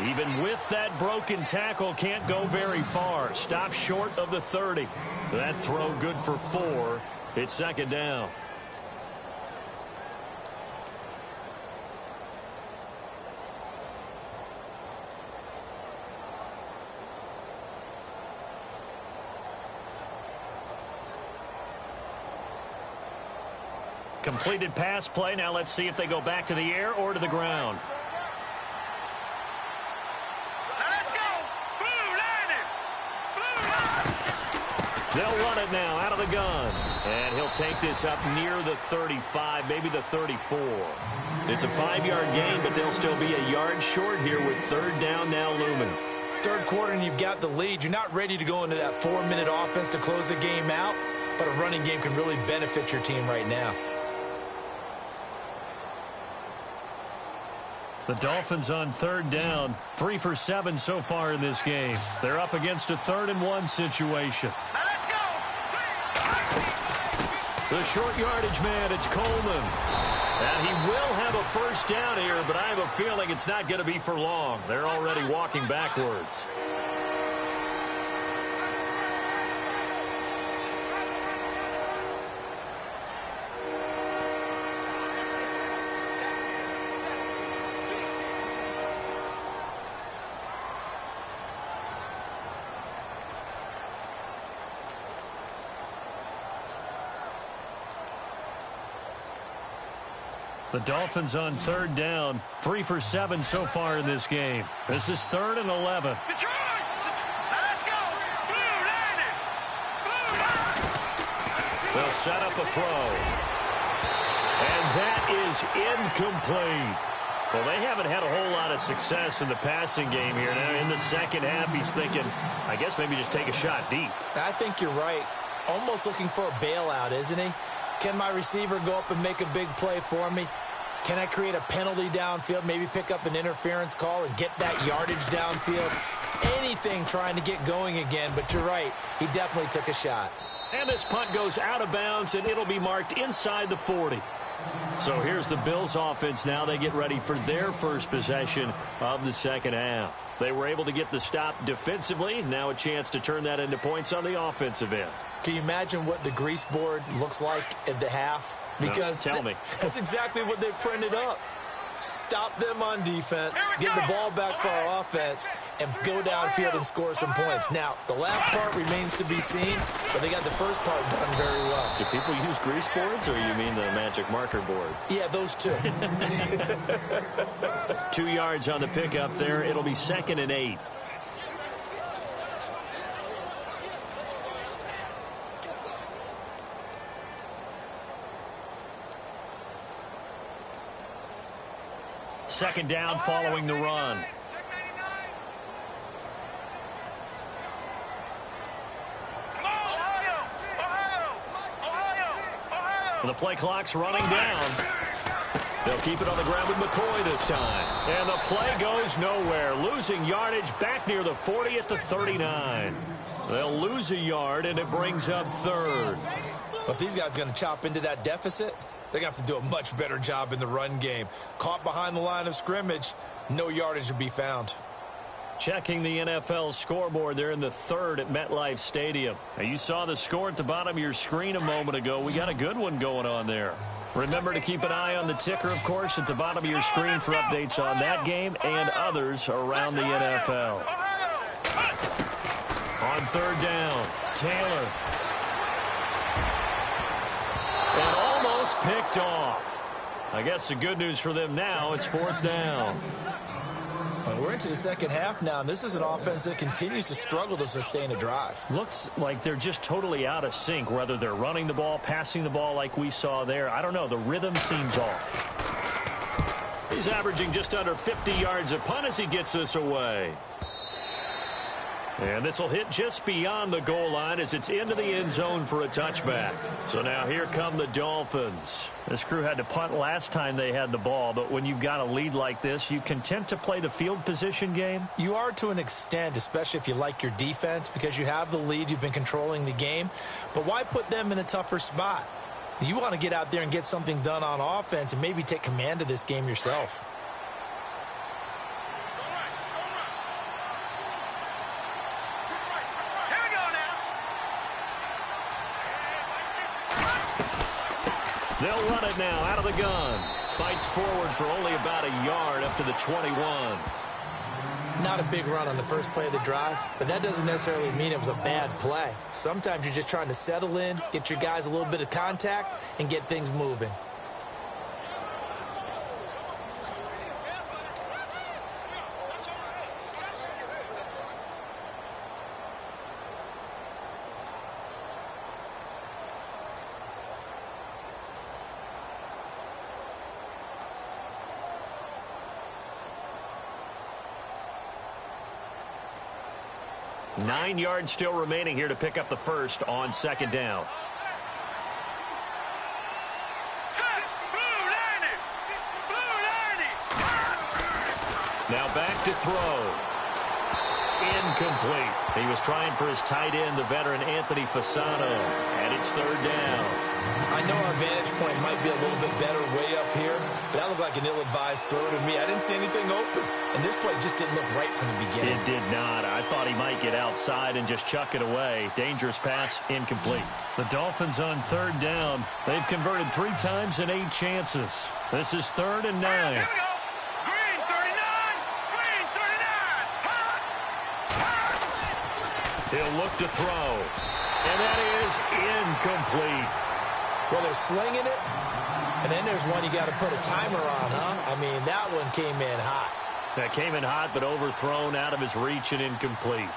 Even with that broken tackle, can't go very far. Stops short of the 30. That throw good for 4. It's second down. Completed pass play. Now let's see if they go back to the air or to the ground. They'll run it now out of the gun. And he'll take this up near the 35, maybe the 34. It's a 5-yard gain, but they'll still be a yard short here with third down now looming. Third quarter and you've got the lead. You're not ready to go into that 4-minute offense to close the game out, but a running game can really benefit your team right now. The Dolphins on third down, 3 for 7 so far in this game. They're up against a 3rd-and-1 situation. The short yardage man, it's Coleman. And he will have a first down here, but I have a feeling it's not going to be for long. They're already walking backwards. The Dolphins on third down, 3 for 7 so far in this game. This is 3rd and 11. They'll set up a throw. And that is incomplete. Well, they haven't had a whole lot of success in the passing game here. Now, in the second half, he's thinking, I guess maybe just take a shot deep. I think you're right. Almost looking for a bailout, isn't he? Can my receiver go up and make a big play for me? Can I create a penalty downfield, maybe pick up an interference call and get that yardage downfield? Anything trying to get going again, but you're right. He definitely took a shot. And this punt goes out of bounds, and it'll be marked inside the 40. So here's the Bills offense now. They get ready for their first possession of the second half. They were able to get the stop defensively. Now a chance to turn that into points on the offensive end. Can you imagine what the grease board looks like at the half? Because no, tell me. That's exactly what they printed up. Stop them on defense, get the ball back for our offense, and go downfield and score some points. Now, the last part remains to be seen, but they got the first part done very well. Do people use grease boards, or you mean the magic marker boards? Yeah, those two. 2 yards on the pickup there. It'll be 2nd and 8. Second down following the run. And the play clock's running down. They'll keep it on the ground with McCoy this time. And the play goes nowhere. Losing yardage back near the 40 at the 39. They'll lose a yard, and it brings up 3rd. But these guys are going to chop into that deficit. They're going to have to do a much better job in the run game. Caught behind the line of scrimmage, no yardage to be found. Checking the NFL scoreboard, they're in the 3rd at MetLife Stadium. Now, you saw the score at the bottom of your screen a moment ago. We got a good one going on there. Remember to keep an eye on the ticker, of course, at the bottom of your screen for updates on that game and others around the NFL. On 3rd down, Taylor. And almost picked off. I guess the good news for them now, it's 4th down. We're into the second half now, and this is an offense that continues to struggle to sustain a drive. Looks like they're just totally out of sync, whether they're running the ball, passing the ball like we saw there. I don't know. The rhythm seems off. He's averaging just under 50 yards a punt as he gets this away. And this will hit just beyond the goal line as it's into the end zone for a touchback. So now here come the Dolphins. This crew had to punt last time they had the ball, but when you've got a lead like this, you content to play the field position game? You are to an extent, especially if you like your defense, because you have the lead, you've been controlling the game. But why put them in a tougher spot? You want to get out there and get something done on offense and maybe take command of this game yourself. They'll run it now out of the gun. Fights forward for only about a yard up to the 21. Not a big run on the first play of the drive, but that doesn't necessarily mean it was a bad play. Sometimes you're just trying to settle in, get your guys a little bit of contact, and get things moving. Nine yards still remaining here to pick up the first on 2nd down. Now back to throw. Incomplete. He was trying for his tight end, the veteran Anthony Fasano, and it's 3rd down. I know our vantage point might be a little bit better way up here, but that looked like an ill-advised throw to me. I didn't see anything open, and this play just didn't look right from the beginning. It did not. I thought he might get outside and just chuck it away. Dangerous pass, incomplete. The Dolphins on 3rd down. They've converted 3 times in 8 chances. This is 3rd and 9. He'll look to throw. And that is incomplete. Well, they're slinging it, and then there's one you got to put a timer on, huh? I mean, that one came in hot. That came in hot, but overthrown, out of his reach, and incomplete.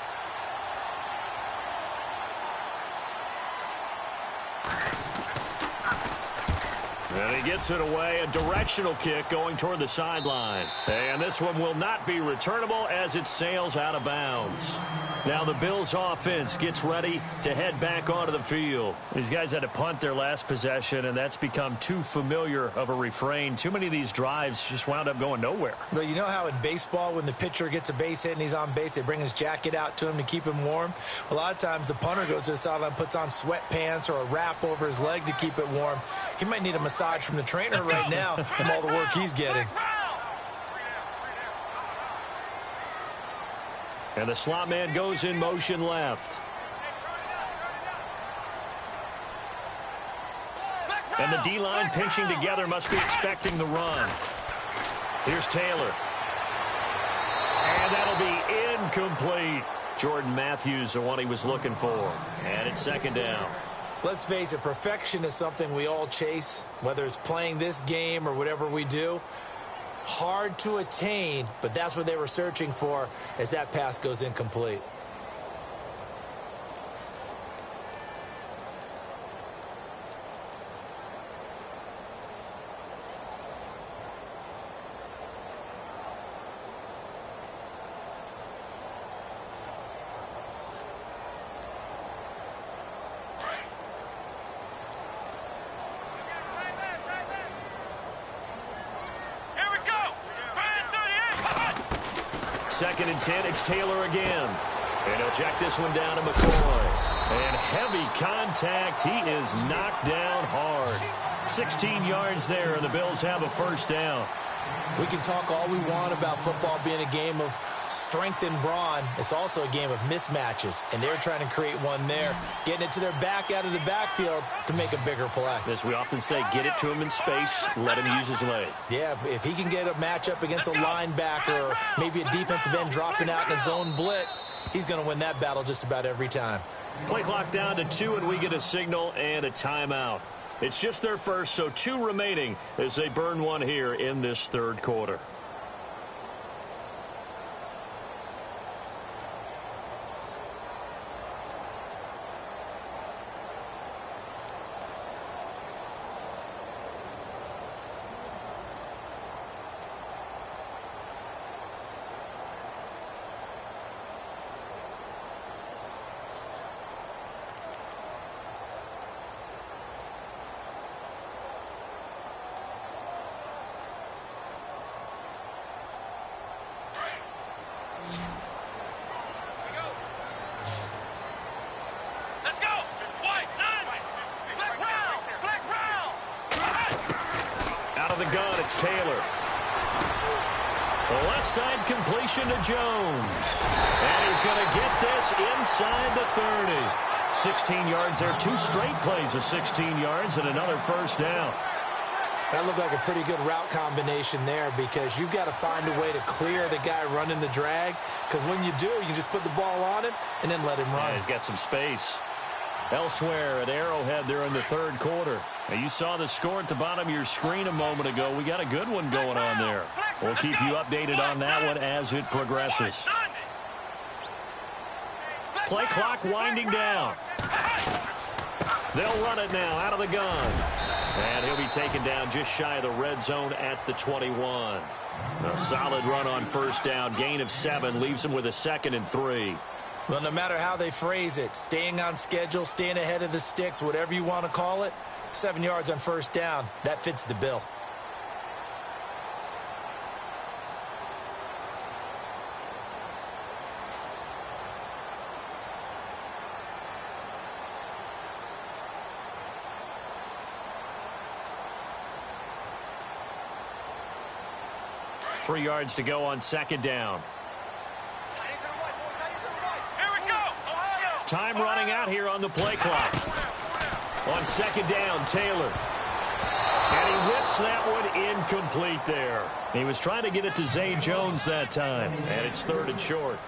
And he gets it away, a directional kick going toward the sideline. And this one will not be returnable as it sails out of bounds. Now the Bills offense gets ready to head back onto the field. These guys had to punt their last possession, and that's become too familiar of a refrain. Too many of these drives just wound up going nowhere. Well, you know how in baseball when the pitcher gets a base hit and he's on base, they bring his jacket out to him to keep him warm? A lot of times the punter goes to the sideline, puts on sweatpants or a wrap over his leg to keep it warm. He might need a massage from the trainer right now from all the work he's getting. And the slot man goes in motion left. And the D-line pinching together must be expecting the run. Here's Taylor. And that'll be incomplete. Jordan Matthews, the one he was looking for. And it's second down. Let's face it, perfection is something we all chase, whether it's playing this game or whatever we do. Hard to attain, but that's what they were searching for as that pass goes incomplete. Second and 10, it's Taylor again. And he'll check this one down to McCoy. And heavy contact. He is knocked down hard. 16 yards there, and the Bills have a first down. We can talk all we want about football being a game of strength and brawn. It's also a game of mismatches, and they're trying to create one there, getting it to their back out of the backfield to make a bigger play. As we often say, get it to him in space, let him use his leg. Yeah, if he can get a matchup against a linebacker or maybe a defensive end dropping out in a zone blitz, he's going to win that battle just about every time. Play clock down to 2, and we get a signal and a timeout. It's just their first, so 2 remaining as they burn one here in this third quarter. It's Taylor. The left side completion to Jones. And he's going to get this inside the 30. 16 yards there. 2 straight plays of 16 yards and another first down. That looked like a pretty good route combination there because you've got to find a way to clear the guy running the drag. Because when you do, you just put the ball on him and then let him run. Yeah, he's got some space. Elsewhere at Arrowhead there in the third quarter. Now you saw the score at the bottom of your screen a moment ago. We got a good one going on there. We'll keep you updated on that one as it progresses. Play clock winding down. They'll run it now out of the gun. And he'll be taken down just shy of the red zone at the 21. A solid run on first down. Gain of 7 leaves him with a 2nd and 3. Well, no matter how they phrase it, staying on schedule, staying ahead of the sticks, whatever you want to call it, 7 yards on first down, that fits the bill. Three yards to go on second down. Time running out here on the play clock. On second down, Taylor. And he whips that one incomplete there. He was trying to get it to Zay Jones that time. And it's 3rd and short.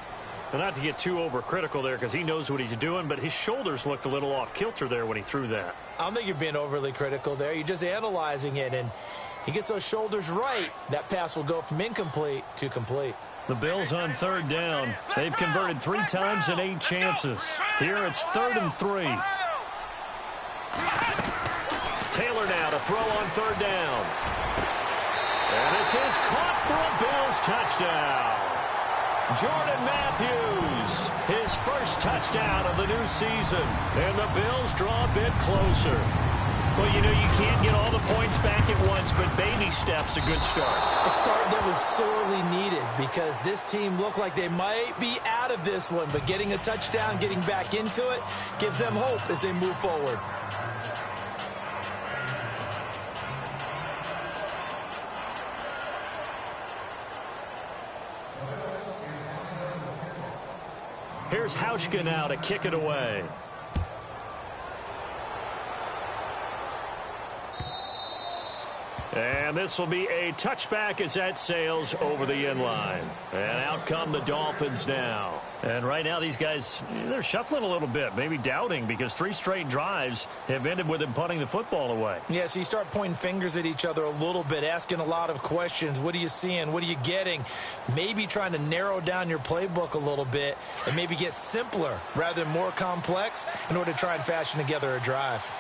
Now, not to get too overcritical there because he knows what he's doing, but his shoulders looked a little off kilter there when he threw that. I don't think you're being overly critical there. You're just analyzing it, and he gets those shoulders right. That pass will go from incomplete to complete. The Bills on third down. They've converted 3 times in 8 chances. Here it's 3rd and 3. Taylor now to throw on third down. And this is caught for a Bills touchdown. Jordan Matthews, his first touchdown of the new season. And the Bills draw a bit closer. Well, you know, you can't get all the points back at once, but baby steps a good start. A start that was sorely needed because this team looked like they might be out of this one, but getting a touchdown, getting back into it, gives them hope as they move forward. Here's Hauschka now to kick it away. And this will be a touchback as that sails over the end line. And out come the Dolphins now. And right now these guys, they're shuffling a little bit, maybe doubting, because 3 straight drives have ended with them punting the football away. Yeah, so you start pointing fingers at each other a little bit, asking a lot of questions. What are you seeing? What are you getting? Maybe trying to narrow down your playbook a little bit and maybe get simpler rather than more complex in order to try and fashion together a drive.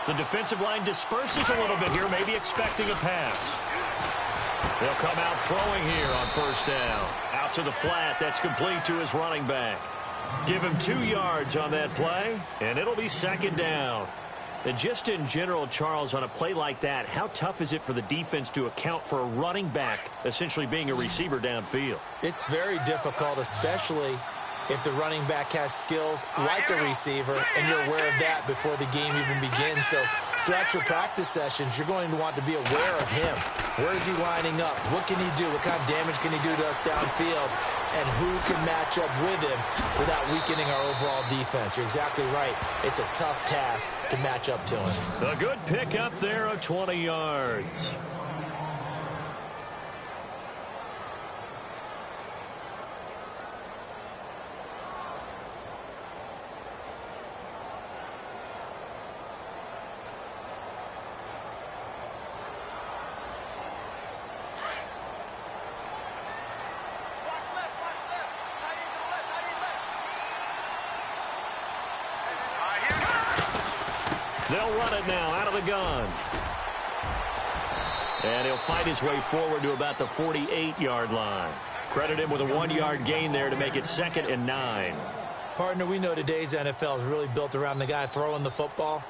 The defensive line disperses a little bit here, maybe expecting a pass. They'll come out throwing here on first down. Out to the flat. That's complete to his running back. Give him 2 yards on that play, and it'll be second down. And just in general, Charles, on a play like that, how tough is it for the defense to account for a running back essentially being a receiver downfield? It's very difficult, especially if the running back has skills like a receiver, and you're aware of that before the game even begins. So throughout your practice sessions, you're going to want to be aware of him. Where is he lining up? What can he do? What kind of damage can he do to us downfield? And who can match up with him without weakening our overall defense? You're exactly right. It's a tough task to match up to him. A good pickup there of 20 yards. They'll run it now out of the gun. And he'll fight his way forward to about the 48-yard line. Credit him with a 1-yard gain there to make it 2nd and 9. Partner, we know today's NFL is really built around the guy throwing the football.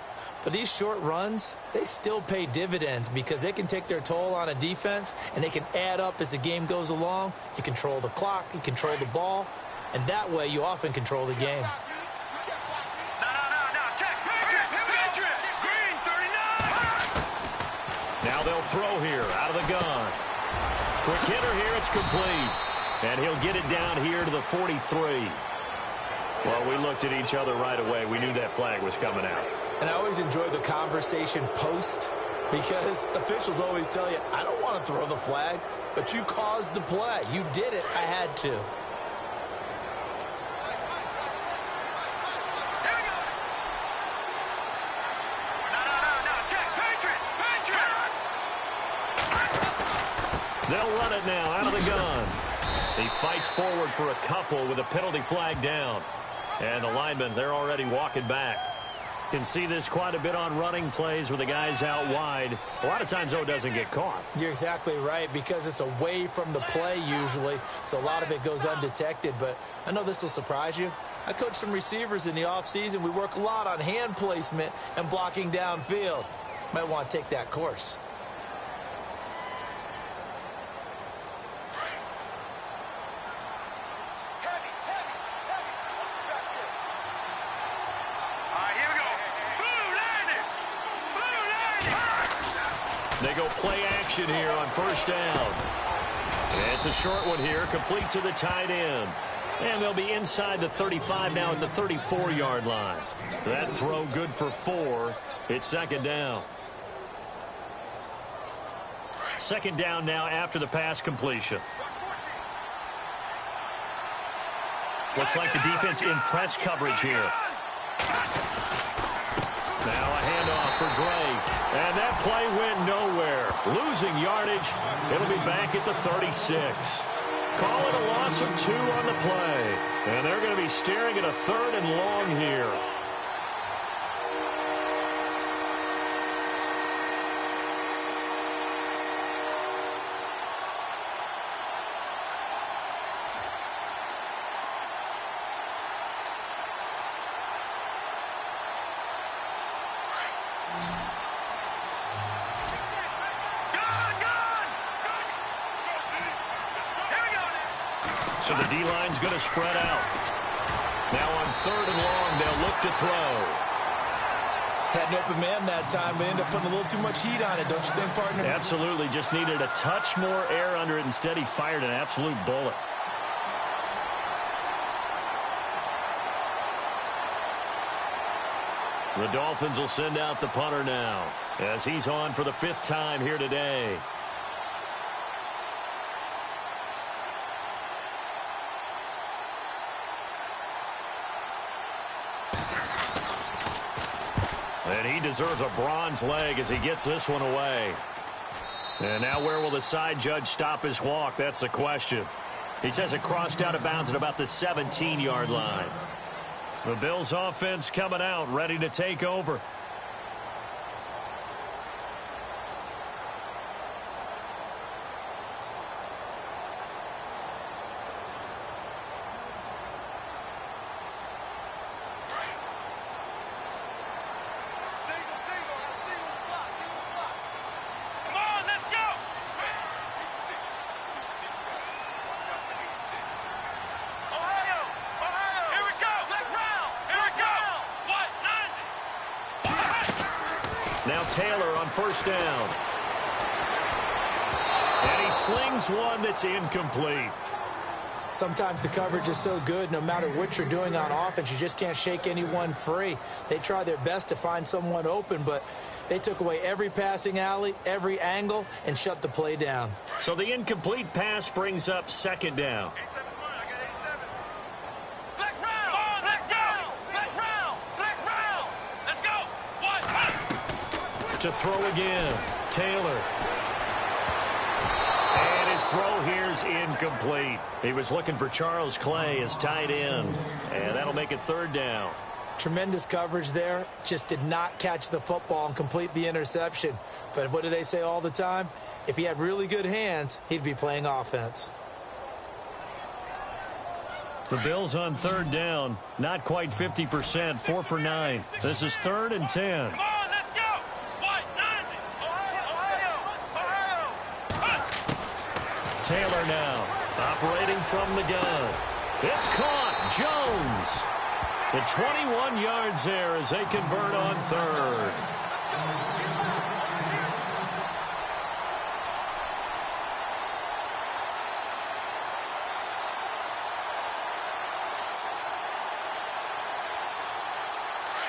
But these short runs, they still pay dividends because they can take their toll on a defense, and they can add up as the game goes along. You control the clock, you control the ball, and that way you often control the game. Now they'll throw here out of the gun. Quick hitter here, it's complete. And he'll get it down here to the 43. Well, we looked at each other right away. We knew that flag was coming out. And I always enjoy the conversation post because officials always tell you, I don't want to throw the flag, but you caused the play. You did it. I had to. They'll run it now out of the gun. He fights forward for a couple with a penalty flag down. And the linemen, they're already walking back. Can see this quite a bit on running plays with the guys out wide. A lot of times, though, it doesn't get caught. You're exactly right because it's away from the play usually, so a lot of it goes undetected. But I know this will surprise you. I coach some receivers in the offseason. We work a lot on hand placement and blocking downfield. Might want to take that course. They go play action here on first down. And it's a short one here, complete to the tight end. And they'll be inside the 35 now at the 34-yard line. That throw good for 4. It's 2nd down. 2nd down now after the pass completion. Looks like the defense in press coverage here. Now a handoff for Dre. And that play went nowhere. Losing yardage. It'll be back at the 36. call it a loss of 2 on the play. And they're going to be staring at a 3rd and long here. So the D-line's going to spread out. Now on 3rd and long, they'll look to throw. Had an open man that time, but ended up putting a little too much heat on it, don't you think, partner? Absolutely. Just needed a touch more air under it. Instead, he fired an absolute bullet. The Dolphins will send out the punter now as he's on for the 5th time here today. And he deserves a bronze leg as he gets this one away. And now where will the side judge stop his walk? That's the question. He says it crossed out of bounds at about the 17-yard line. The Bills offense coming out, ready to take over. Now Taylor on 1st down. And he slings one that's incomplete. Sometimes the coverage is so good, no matter what you're doing on offense, you just can't shake anyone free. They try their best to find someone open, but they took away every passing alley, every angle, and shut the play down. So the incomplete pass brings up 2nd down. To throw again, Taylor. And his throw here's incomplete. He was looking for Charles Clay as tight end. And that'll make it 3rd down. Tremendous coverage there. Just did not catch the football and complete the interception. But what do they say all the time? If he had really good hands, he'd be playing offense. The Bills on 3rd down. Not quite 50%. 4 for 9. This is 3rd and 10. Taylor now, operating from the gun. It's caught. Jones. The 21 yards there as they convert on 3rd.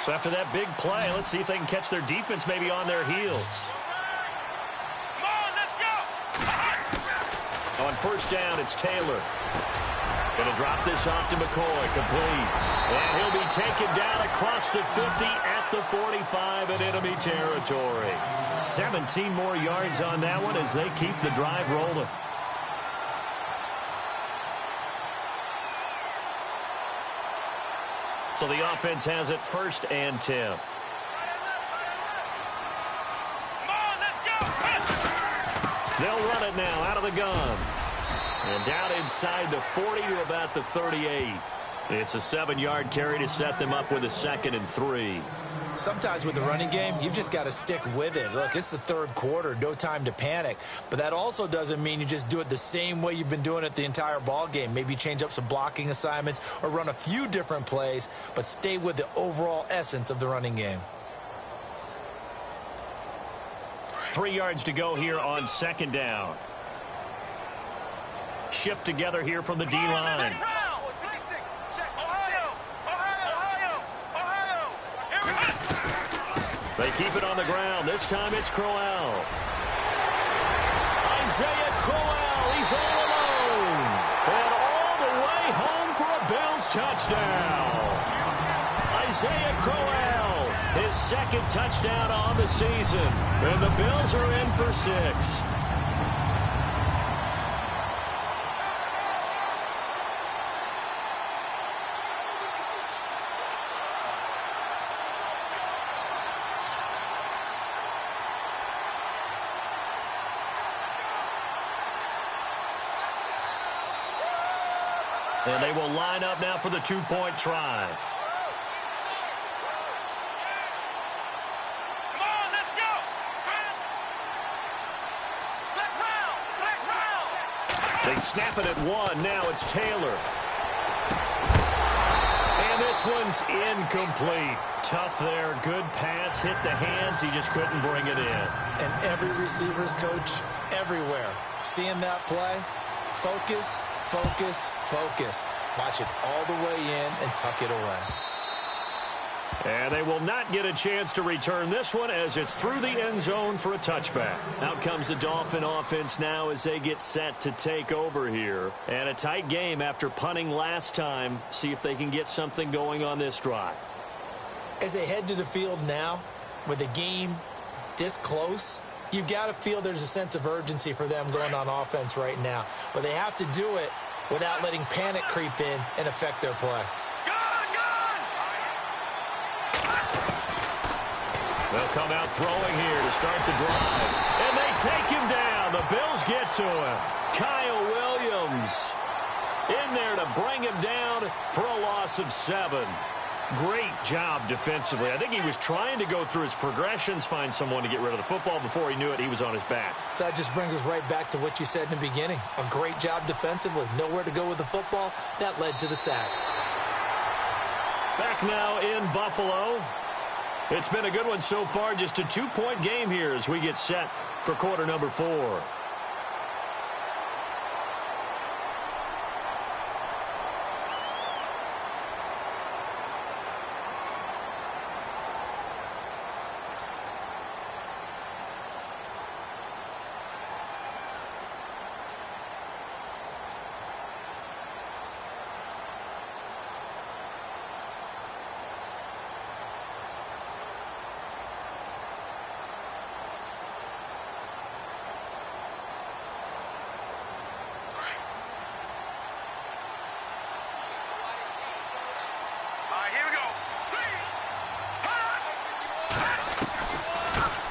So after that big play, let's see if they can catch their defense maybe on their heels. On 1st down, it's Taylor. Going to drop this off to McCoy, complete. And he'll be taken down across the 50 at the 45 in enemy territory. 17 more yards on that one as they keep the drive rolling. So the offense has it 1st and 10. They'll run it now out of the gun. And down inside the 40 to about the 38. It's a 7-yard carry to set them up with a 2nd and 3. Sometimes with the running game, you've just got to stick with it. Look, it's the 3rd quarter, no time to panic. But that also doesn't mean you just do it the same way you've been doing it the entire ball game. Maybe change up some blocking assignments or run a few different plays, but stay with the overall essence of the running game. 3 yards to go here on 2nd down. Shift together here from the D-line. They keep it on the ground. This time it's Crowell. Isaiah Crowell, he's all alone. And all the way home for a Bills touchdown. Isaiah Crowell, his 2nd touchdown on the season. And the Bills are in for 6. And they will line up now for the two-point try. Come on, let's go. Flex round. They snap it at one. Now it's Taylor. And this one's incomplete. Tough there. Good pass. Hit the hands. He just couldn't bring it in. And every receiver's coach everywhere. Seeing that play, focus, focus, focus. Watch it all the way in and tuck it away. And they will not get a chance to return this one as it's through the end zone for a touchback. Out comes the Dolphin offense now as they get set to take over here. And a tight game after punting last time. See if they can get something going on this drive. As they head to the field now, with the game this close, you've got to feel there's a sense of urgency for them going on offense right now. But they have to do it without letting panic creep in and affect their play. They'll come out throwing here to start the drive. And they take him down. The Bills get to him. Kyle Williams in there to bring him down for a loss of 7. Great job defensively. I think he was trying to go through his progressions, find someone to get rid of the football. Before he knew it, he was on his back. So that just brings us right back to what you said in the beginning. A great job defensively. Nowhere to go with the football. That led to the sack. Back now in Buffalo. It's been a good one so far. Just a 2-point game here as we get set for quarter number 4.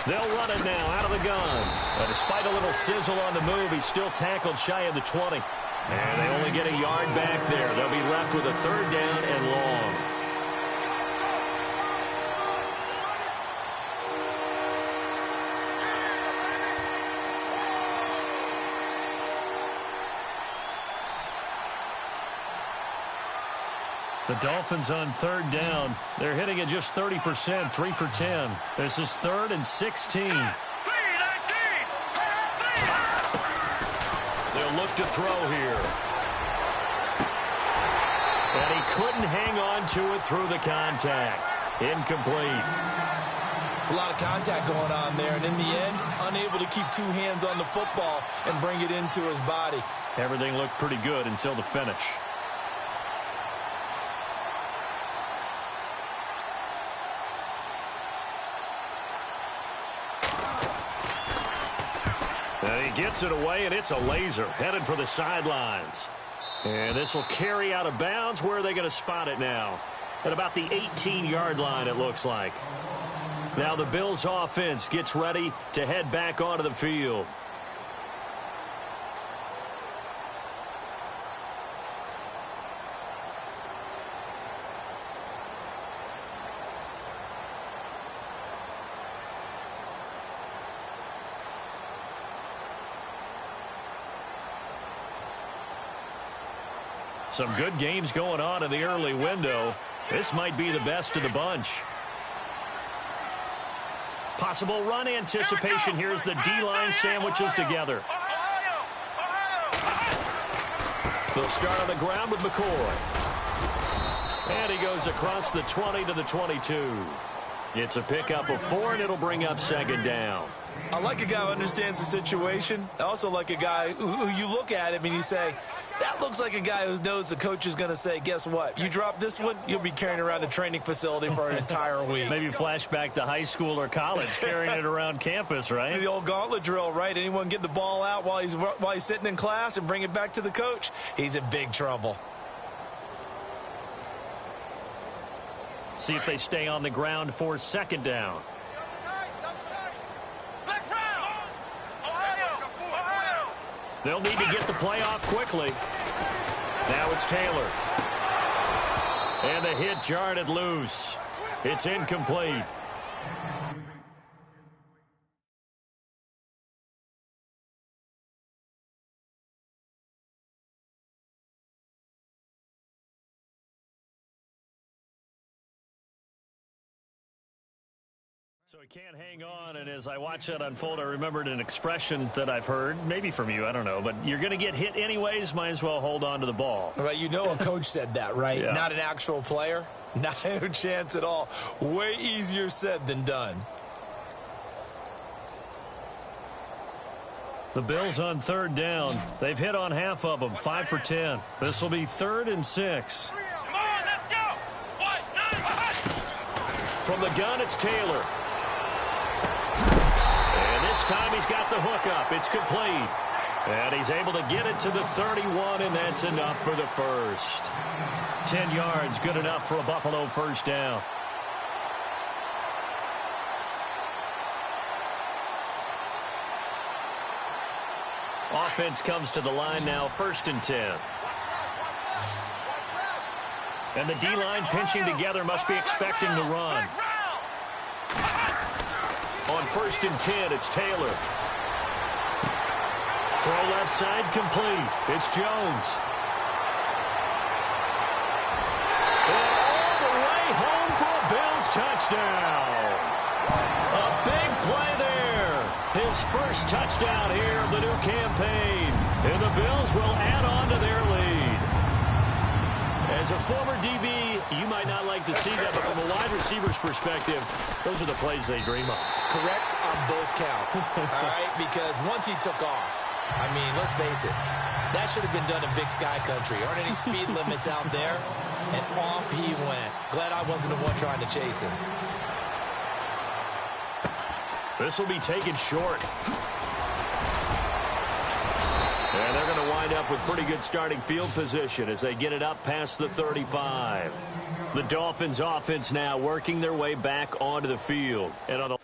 They'll run it now out of the gun. But despite a little sizzle on the move, he's still tackled shy of the 20. And they only get a yard back there. They'll be left with a 3rd down and long. The Dolphins on 3rd down. They're hitting it just 30%, 3 for 10. This is 3rd and 16. They'll look to throw here. And he couldn't hang on to it through the contact. Incomplete. It's a lot of contact going on there, and in the end, unable to keep 2 hands on the football and bring it into his body. Everything looked pretty good until the finish. He gets it away, and it's a laser headed for the sidelines. And this will carry out of bounds. Where are they going to spot it now? At about the 18-yard line, it looks like. Now the Bills offense gets ready to head back onto the field. Some good games going on in the early window. This might be the best of the bunch. Possible run anticipation. Here's the D-line sandwiches together. They'll start on the ground with McCoy. And he goes across the 20 to the 22. It's a pickup of 4, and it'll bring up 2nd down. I like a guy who understands the situation. I also like a guy who you look at him and you say, that looks like a guy who knows the coach is going to say, guess what? You drop this one, you'll be carrying around the training facility for an entire week. Maybe flashback to high school or college, carrying it around campus, right? The old gauntlet drill, right? Anyone get the ball out while he's sitting in class and bring it back to the coach? He's in big trouble. See if they stay on the ground for 2nd down. They'll need to get the play off quickly. Now it's Taylor. And the hit jarred it loose. It's incomplete. So he can't hang on, and as I watch that unfold, I remembered an expression that I've heard, maybe from you, I don't know, but you're going to get hit anyways, might as well hold on to the ball. Well, you know a coach said that, right? Yeah. Not an actual player. Not a chance at all. Way easier said than done. The Bills on third down. They've hit on half of them, 5 for 10. This will be 3rd and 6. Come on, let's go. 1, 9, From the gun, it's Taylor. And this time he's got the hook up. It's complete. And he's able to get it to the 31, and that's enough for the first. 10 yards, good enough for a Buffalo first down. Offense comes to the line now, 1st and 10. And the D-line pinching together must be expecting the run. On 1st and 10, it's Taylor. Throw left side complete. It's Jones. And all the way home for a Bills touchdown. A big play there. His first touchdown here of the new campaign. And the Bills will add on to their lead. As a former DB, you might not like to see that, but from a wide receiver's perspective, those are the plays they dream of. Correct on both counts, all right? Because once he took off, I mean, let's face it, that should have been done in Big Sky Country. Aren't any speed limits out there? And off he went. Glad I wasn't the one trying to chase him. This will be taken short. And they're going to wind up with pretty good starting field position as they get it up past the 35. The Dolphins offense now working their way back onto the field. And on the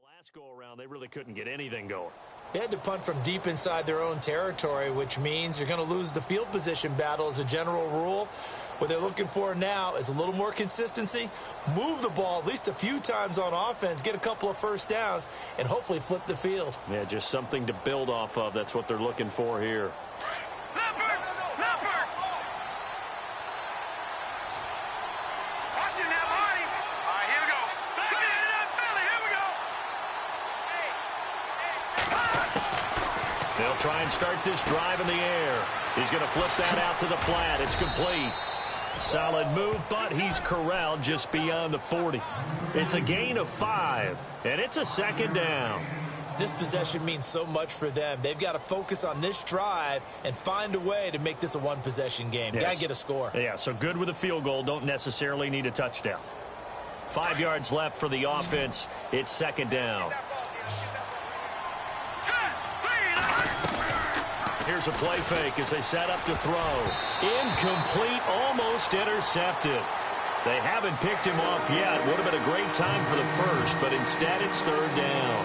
last go-around, they really couldn't get anything going. They had to punt from deep inside their own territory, which means you're going to lose the field position battle as a general rule. What they're looking for now is a little more consistency, move the ball at least a few times on offense, get a couple of first downs, and hopefully flip the field. Yeah, just something to build off of. That's what they're looking for here. Leopard! Leopard! Watch it now, Marty. All right, here we go. Back in that Philly. Here we go. They'll try and start this drive in the air. He's going to flip that out to the flat. It's complete. Solid move, but he's corralled just beyond the 40. It's a gain of 5, and it's a 2nd down. This possession means so much for them. They've got to focus on this drive and find a way to make this a one-possession game. Yes. Got to get a score. Yeah, so good with a field goal. Don't necessarily need a touchdown. 5 yards left for the offense. It's 2nd down. Here's a play fake as they set up to throw. Incomplete, almost intercepted. They haven't picked him off yet. Would have been a great time for the first, but instead it's 3rd down.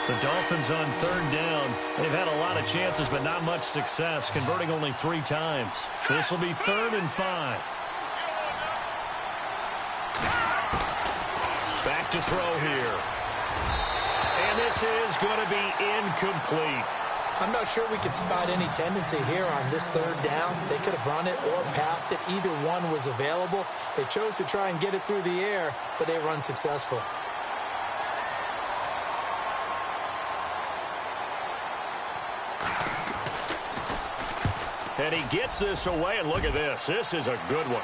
The Dolphins on 3rd down. They've had a lot of chances, but not much success, converting only 3 times. This will be 3rd and 5. Back to throw here. And this is going to be incomplete. I'm not sure we could spot any tendency here on this 3rd down. They could have run it or passed it. Either one was available. They chose to try and get it through the air, but they were unsuccessful. And he gets this away, and look at this. This is a good one.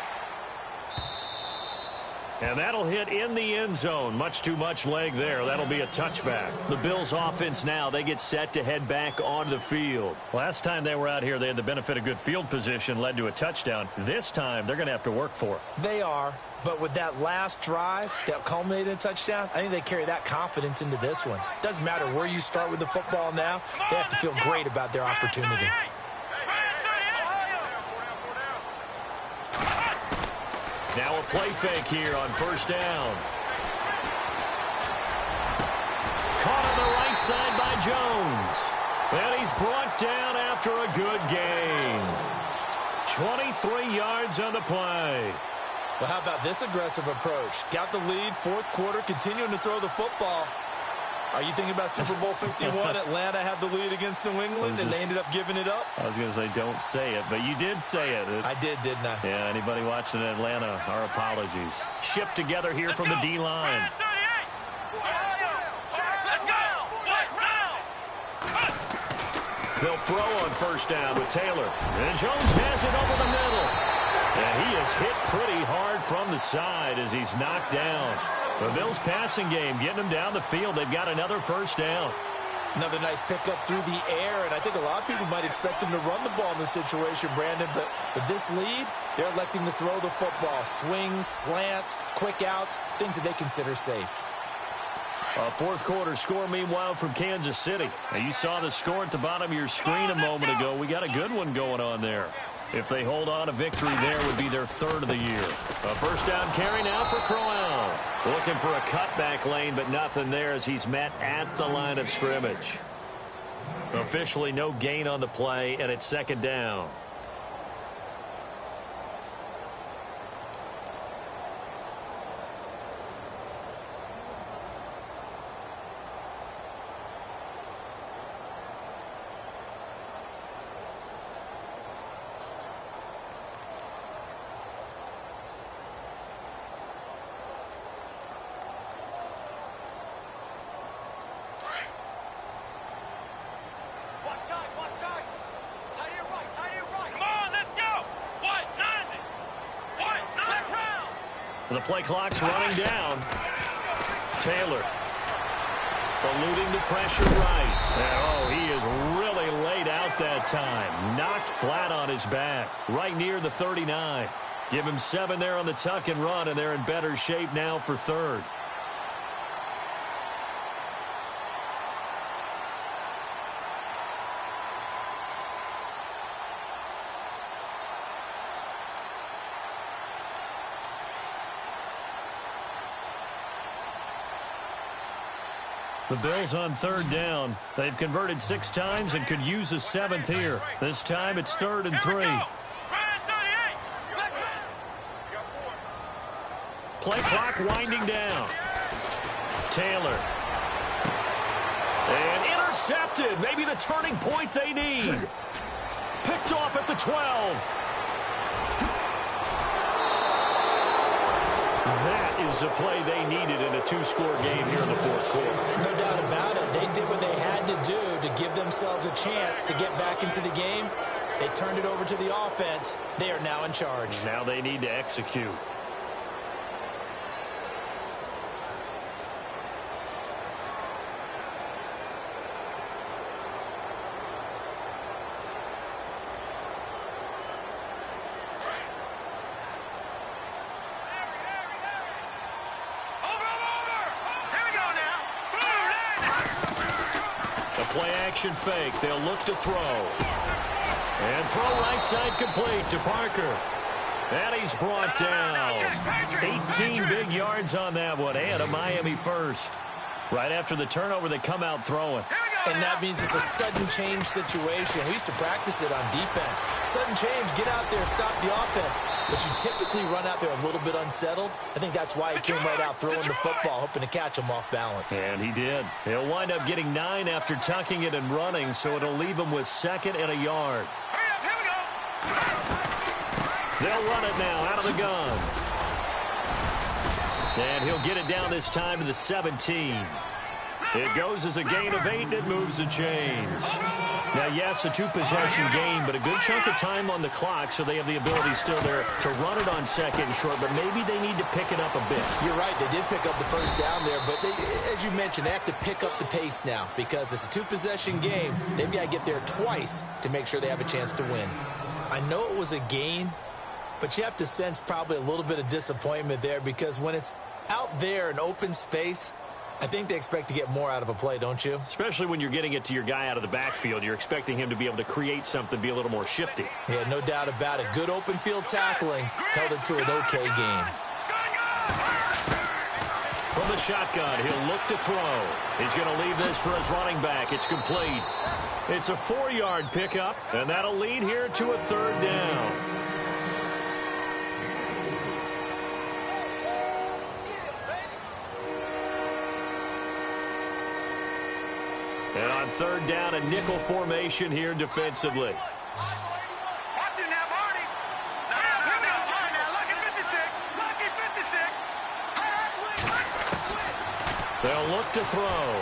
And that'll hit in the end zone. Much too much leg there. That'll be a touchback. The Bills offense now, they get set to head back onto the field. Last time they were out here, they had the benefit of good field position, led to a touchdown. This time, they're going to have to work for it. They are, but with that last drive that culminated in a touchdown, I think they carry that confidence into this one. Doesn't matter where you start with the football now. They have to feel great about their opportunity. Now a play fake here on first down. Caught on the right side by Jones. And he's brought down after a good gain. 23 yards on the play. Well, how about this aggressive approach? Got the lead, fourth quarter, continuing to throw the football. Are you thinking about Super Bowl 51? Atlanta had the lead against New England, and they ended up giving it up? I was going to say don't say it, but you did say it. I did, didn't I? Yeah, anybody watching in Atlanta, our apologies. Shift together here from the D-line. They'll throw on first down with Taylor. And Jones has it over the middle. And he is hit pretty hard from the side as he's knocked down. The Bills' passing game getting them down the field. They've got another first down. Another nice pickup through the air, and I think a lot of people might expect them to run the ball in this situation, Brandon, but with this lead, they're electing to throw the football. Swings, slants, quick outs, things that they consider safe. A fourth quarter score, meanwhile, from Kansas City. Now, you saw the score at the bottom of your screen a moment ago. We got a good one going on there. If they hold on, a victory there would be their third of the year. A first down carry now for Crowell. Looking for a cutback lane, but nothing there as he's met at the line of scrimmage. Officially no gain on the play, and it's second down. The play clock's running down. Taylor eluding the pressure right. And, oh, he is really laid out that time. Knocked flat on his back, right near the 39. Give him 7 there on the tuck and run, and they're in better shape now for third. The Bills on third down. They've converted 6 times and could use a 7th here. This time it's 3rd and 3. Play clock winding down. Taylor. And intercepted. Maybe the turning point they need. Picked off at the 12. That is the play they needed in a 2-score game here in the fourth quarter. No doubt about it. They did what they had to do to give themselves a chance to get back into the game. They turned it over to the offense. They are now in charge. Now they need to execute. Play action fake. They'll look to throw. And throw right side complete to Parker. And he's brought down. 18 big yards on that one. And a Miami first. Right after the turnover, they come out throwing. And that means it's a sudden change situation. We used to practice it on defense. Sudden change, get out there, stop the offense. But you typically run out there a little bit unsettled. I think that's why he came right out throwing the football, hoping to catch him off balance. And he did. He'll wind up getting 9 after tucking it and running, so it'll leave him with 2nd and a yard. Here we go. They'll run it now out of the gun. And he'll get it down this time to the 17. It goes as a gain of 8, and it moves the chains. Now, yes, a 2-possession game, but a good chunk of time on the clock, so they have the ability still there to run it on 2nd and short, but maybe they need to pick it up a bit. You're right. They did pick up the first down there, but they, as you mentioned, they have to pick up the pace now because it's a 2-possession game. They've got to get there twice to make sure they have a chance to win. I know it was a gain, but you have to sense probably a little bit of disappointment there because when it's out there in open space, I think they expect to get more out of a play, don't you? Especially when you're getting it to your guy out of the backfield. You're expecting him to be able to create something, be a little more shifty. Yeah, no doubt about it. Good open field tackling held it to an okay game. From the shotgun, he'll look to throw. He's going to leave this for his running back. It's complete. It's a 4-yard pickup, and that'll lead here to a 3rd down. And on 3rd down, a nickel formation here defensively. Watch it now, Marty. Now, lucky 56. Lucky 56. They'll look to throw.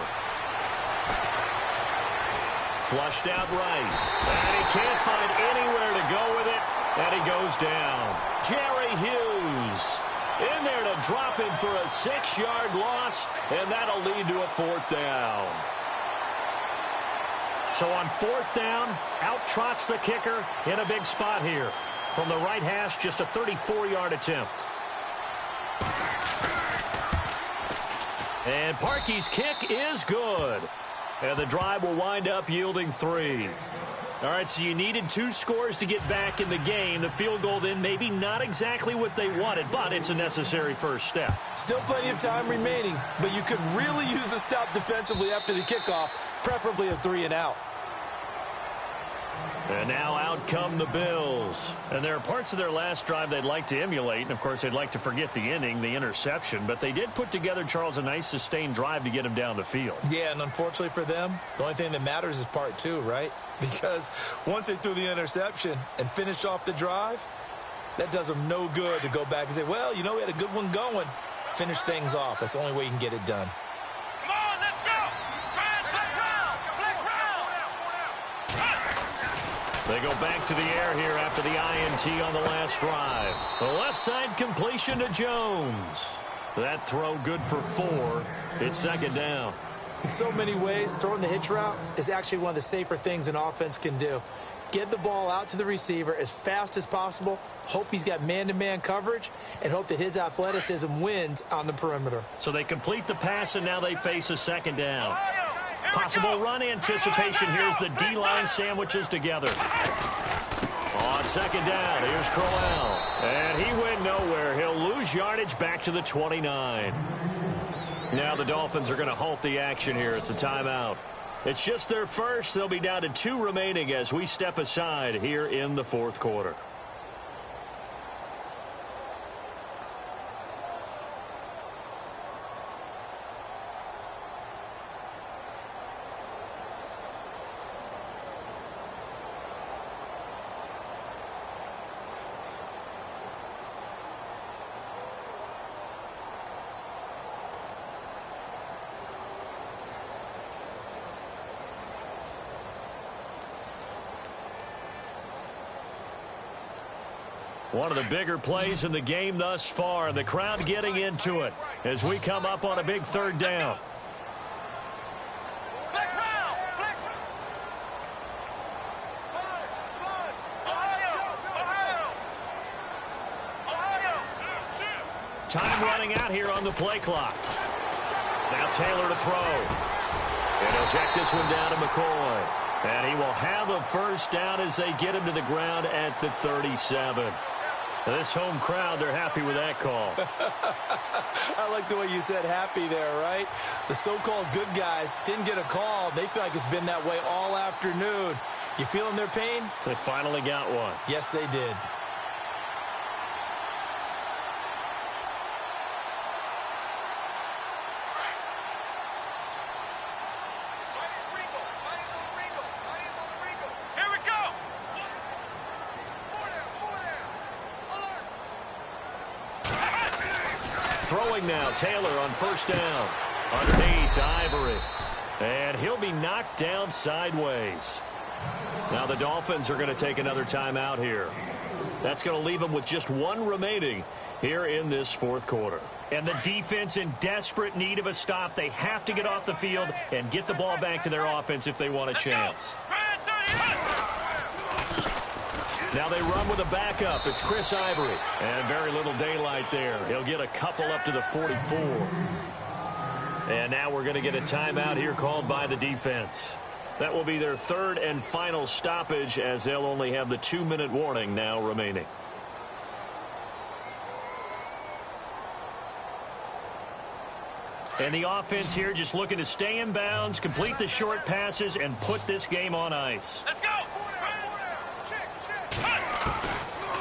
Flushed out right. And he can't find anywhere to go with it. And he goes down. Jerry Hughes in there to drop him for a 6-yard loss. And that'll lead to a 4th down. So on 4th down, out trots the kicker in a big spot here. From the right hash, just a 34-yard attempt. And Parkey's kick is good. And the drive will wind up yielding 3. All right, so you needed 2 scores to get back in the game. The field goal then maybe not exactly what they wanted, but it's a necessary first step. Still plenty of time remaining, but you could really use a stop defensively after the kickoff, preferably a 3 and out. And now out come the Bills. And there are parts of their last drive they'd like to emulate. And, of course, they'd like to forget the inning, the interception. But they did put together, Charles, a nice sustained drive to get him down the field. Yeah, and unfortunately for them, the only thing that matters is part 2, right? Because once they threw the interception and finished off the drive, that does them no good to go back and say, well, you know, we had a good one going. Finish things off. That's the only way you can get it done. Come on, let's go. Flex round. They go back to the air here after the INT on the last drive. The left side completion to Jones. That throw good for 4. It's 2nd down. In so many ways, throwing the hitch route is actually one of the safer things an offense can do. Get the ball out to the receiver as fast as possible, hope he's got man-to-man coverage, and hope that his athleticism wins on the perimeter. So they complete the pass, and now they face a 2nd down. Possible run anticipation. Here's the D-line sandwiches together. On 2nd down, here's Crowell. And he went nowhere. He'll lose yardage back to the 29. Now the Dolphins are going to halt the action here. It's a timeout. It's just their first. They'll be down to 2 remaining as we step aside here in the 4th quarter. One of the bigger plays in the game thus far. The crowd getting into it as we come up on a big 3rd down. Time running out here on the play clock. Now Taylor to throw. And he'll check this one down to McCoy. And he will have a 1st down as they get him to the ground at the 37. This home crowd, they're happy with that call. I like the way you said happy there, right? The so-called good guys didn't get a call. They feel like it's been that way all afternoon. You feeling their pain? They finally got one. Yes, they did. Throwing now, Taylor on 1st down. Underneath to Ivory. And he'll be knocked down sideways. Now the Dolphins are going to take another timeout here. That's going to leave them with just 1 remaining here in this 4th quarter. And the defense in desperate need of a stop. They have to get off the field and get the ball back to their offense if they want a chance. Now they run with a backup. It's Chris Ivory. And very little daylight there. He'll get a couple up to the 44. And now we're going to get a timeout here called by the defense. That will be their third and final stoppage, as they'll only have the 2-minute warning now remaining. And the offense here just looking to stay in bounds, complete the short passes, and put this game on ice. Let's go!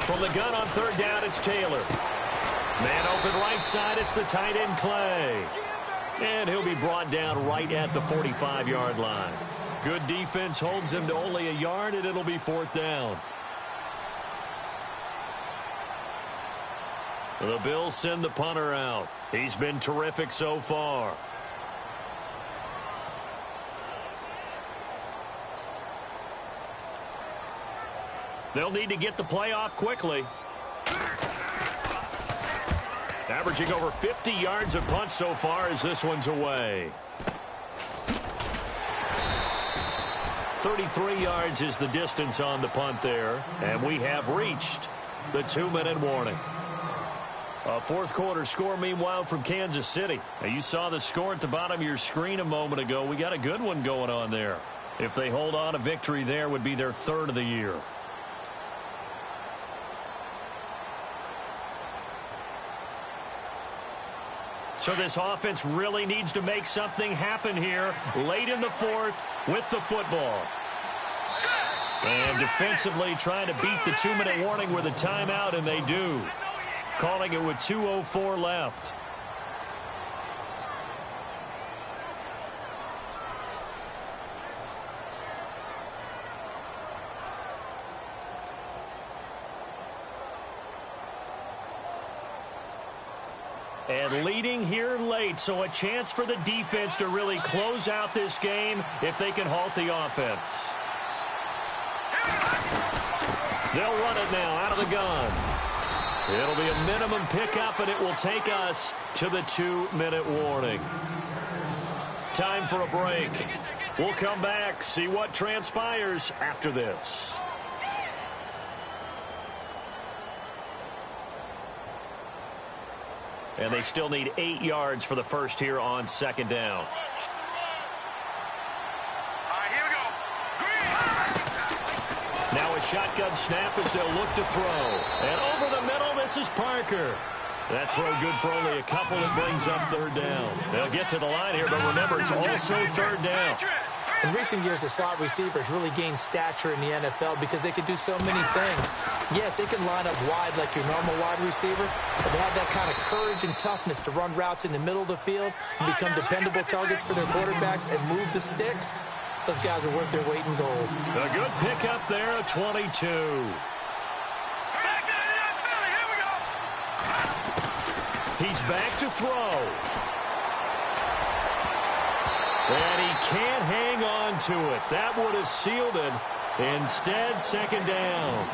From the gun on third down, it's Taylor. Man open right side, it's the tight end Clay. And he'll be brought down right at the 45-yard line. Good defense holds him to only a yard, and it'll be fourth down. The Bills send the punter out. He's been terrific so far. They'll need to get the play off quickly. Averaging over 50 yards a punt so far as this one's away. 33 yards is the distance on the punt there, and we have reached the 2-minute warning. A fourth quarter score, meanwhile, from Kansas City. Now, you saw the score at the bottom of your screen a moment ago. We got a good one going on there. If they hold on, a victory there would be their third of the year. So this offense really needs to make something happen here late in the fourth with the football. And defensively trying to beat the 2-minute warning with a timeout, and they do. Calling it with 2:04 left. And leading here late, so a chance for the defense to really close out this game if they can halt the offense. They'll run it now out of the gun. It'll be a minimum pickup, and it will take us to the 2-minute warning. Time for a break. We'll come back, see what transpires after this. And they still need 8 yards for the first here on second down. Now a shotgun snap as they'll look to throw. And over the middle, this is Parker. That throw good for only a couple. It brings up third down. They'll get to the line here, but remember, it's also third down. In recent years, the slot receivers really gained stature in the NFL because they can do so many things. Yes, they can line up wide like your normal wide receiver, but they have that kind of courage and toughness to run routes in the middle of the field and become dependable targets for their quarterbacks and move the sticks. Those guys are worth their weight in gold. A good pickup there at 22. He's back to throw. And he can't hang on to it. That would have sealed it. Instead, second down.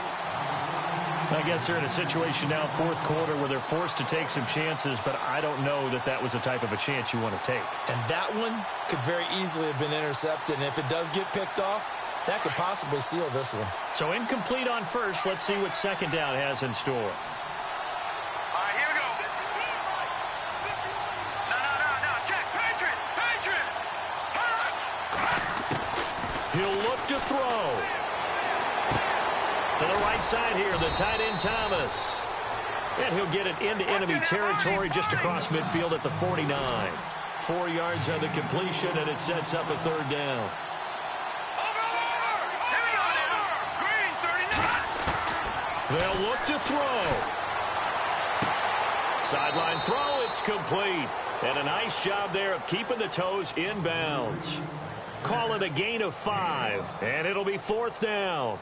I guess they're in a situation now, fourth quarter, where they're forced to take some chances, but I don't know that that was the type of a chance you want to take. And that one could very easily have been intercepted, and if it does get picked off, that could possibly seal this one. So incomplete on first. Let's see what second down has in store. All right, here we go. No. Check. Patriot. He'll look to throw. To the right side here, the tight end Thomas. And he'll get it into enemy territory just across midfield at the 49. 4 yards on the completion, and it sets up a third down. They'll look to throw. Sideline throw, it's complete. And a nice job there of keeping the toes in bounds. Call it a gain of 5, and it'll be fourth down.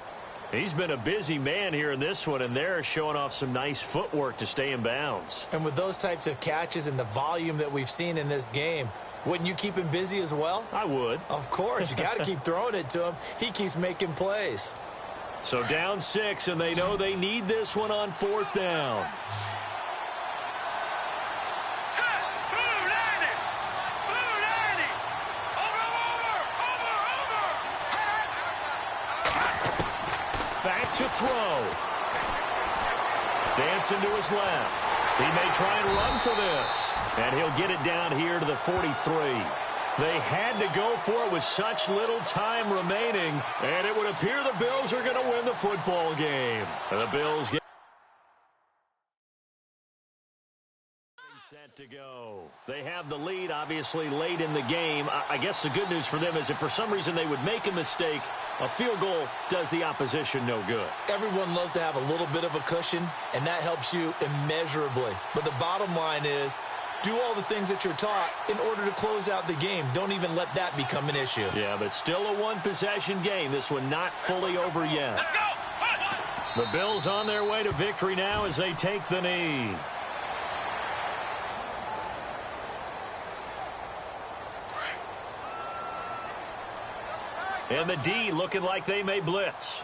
He's been a busy man here in this one, and they're showing off some nice footwork to stay in bounds. And with those types of catches and the volume that we've seen in this game, wouldn't you keep him busy as well? I would. Of course. You got to keep throwing it to him. He keeps making plays. So down 6, and they know they need this one on fourth down. Back to throw. Dancing to his left. He may try and run for this. And he'll get it down here to the 43. They had to go for it with such little time remaining, and it would appear the Bills are going to win the football game. The Bills get set to go. They have the lead, obviously, late in the game. I guess the good news for them is if for some reason they would make a mistake, a field goal does the opposition no good. Everyone loves to have a little bit of a cushion, and that helps you immeasurably. But the bottom line is, do all the things that you're taught in order to close out the game. Don't even let that become an issue. Yeah, but still a one-possession game. This one not fully over yet. Let's go! The Bills on their way to victory now as they take the knee. And the D looking like they may blitz.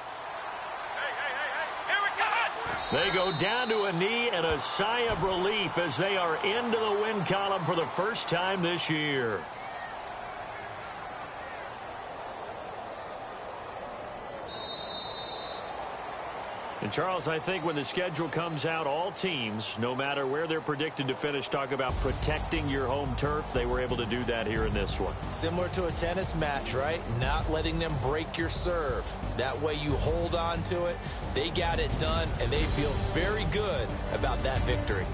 Here we go! They go down to a knee and a sigh of relief as they are into the win column for the first time this year. And, Charles, I think when the schedule comes out, all teams, no matter where they're predicted to finish, talk about protecting your home turf. They were able to do that here in this one. Similar to a tennis match, right? Not letting them break your serve. That way you hold on to it. They got it done, and they feel very good about that victory.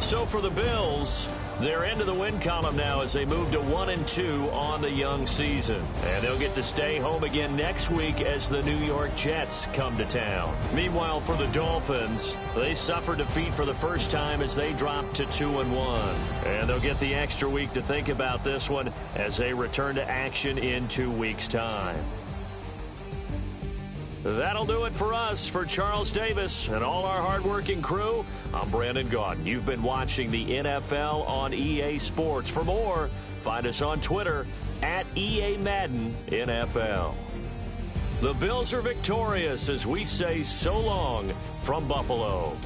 So for the Bills, they're into the win column now as they move to 1-2 on the young season. And they'll get to stay home again next week as the New York Jets come to town. Meanwhile, for the Dolphins, they suffered defeat for the first time as they dropped to 2-1. And they'll get the extra week to think about this one as they return to action in 2 weeks' time. That'll do it for us. For Charles Davis and all our hardworking crew, I'm Brandon Gaudin. You've been watching the NFL on EA Sports. For more, find us on Twitter at EA Madden NFL. The Bills are victorious as we say so long from Buffalo.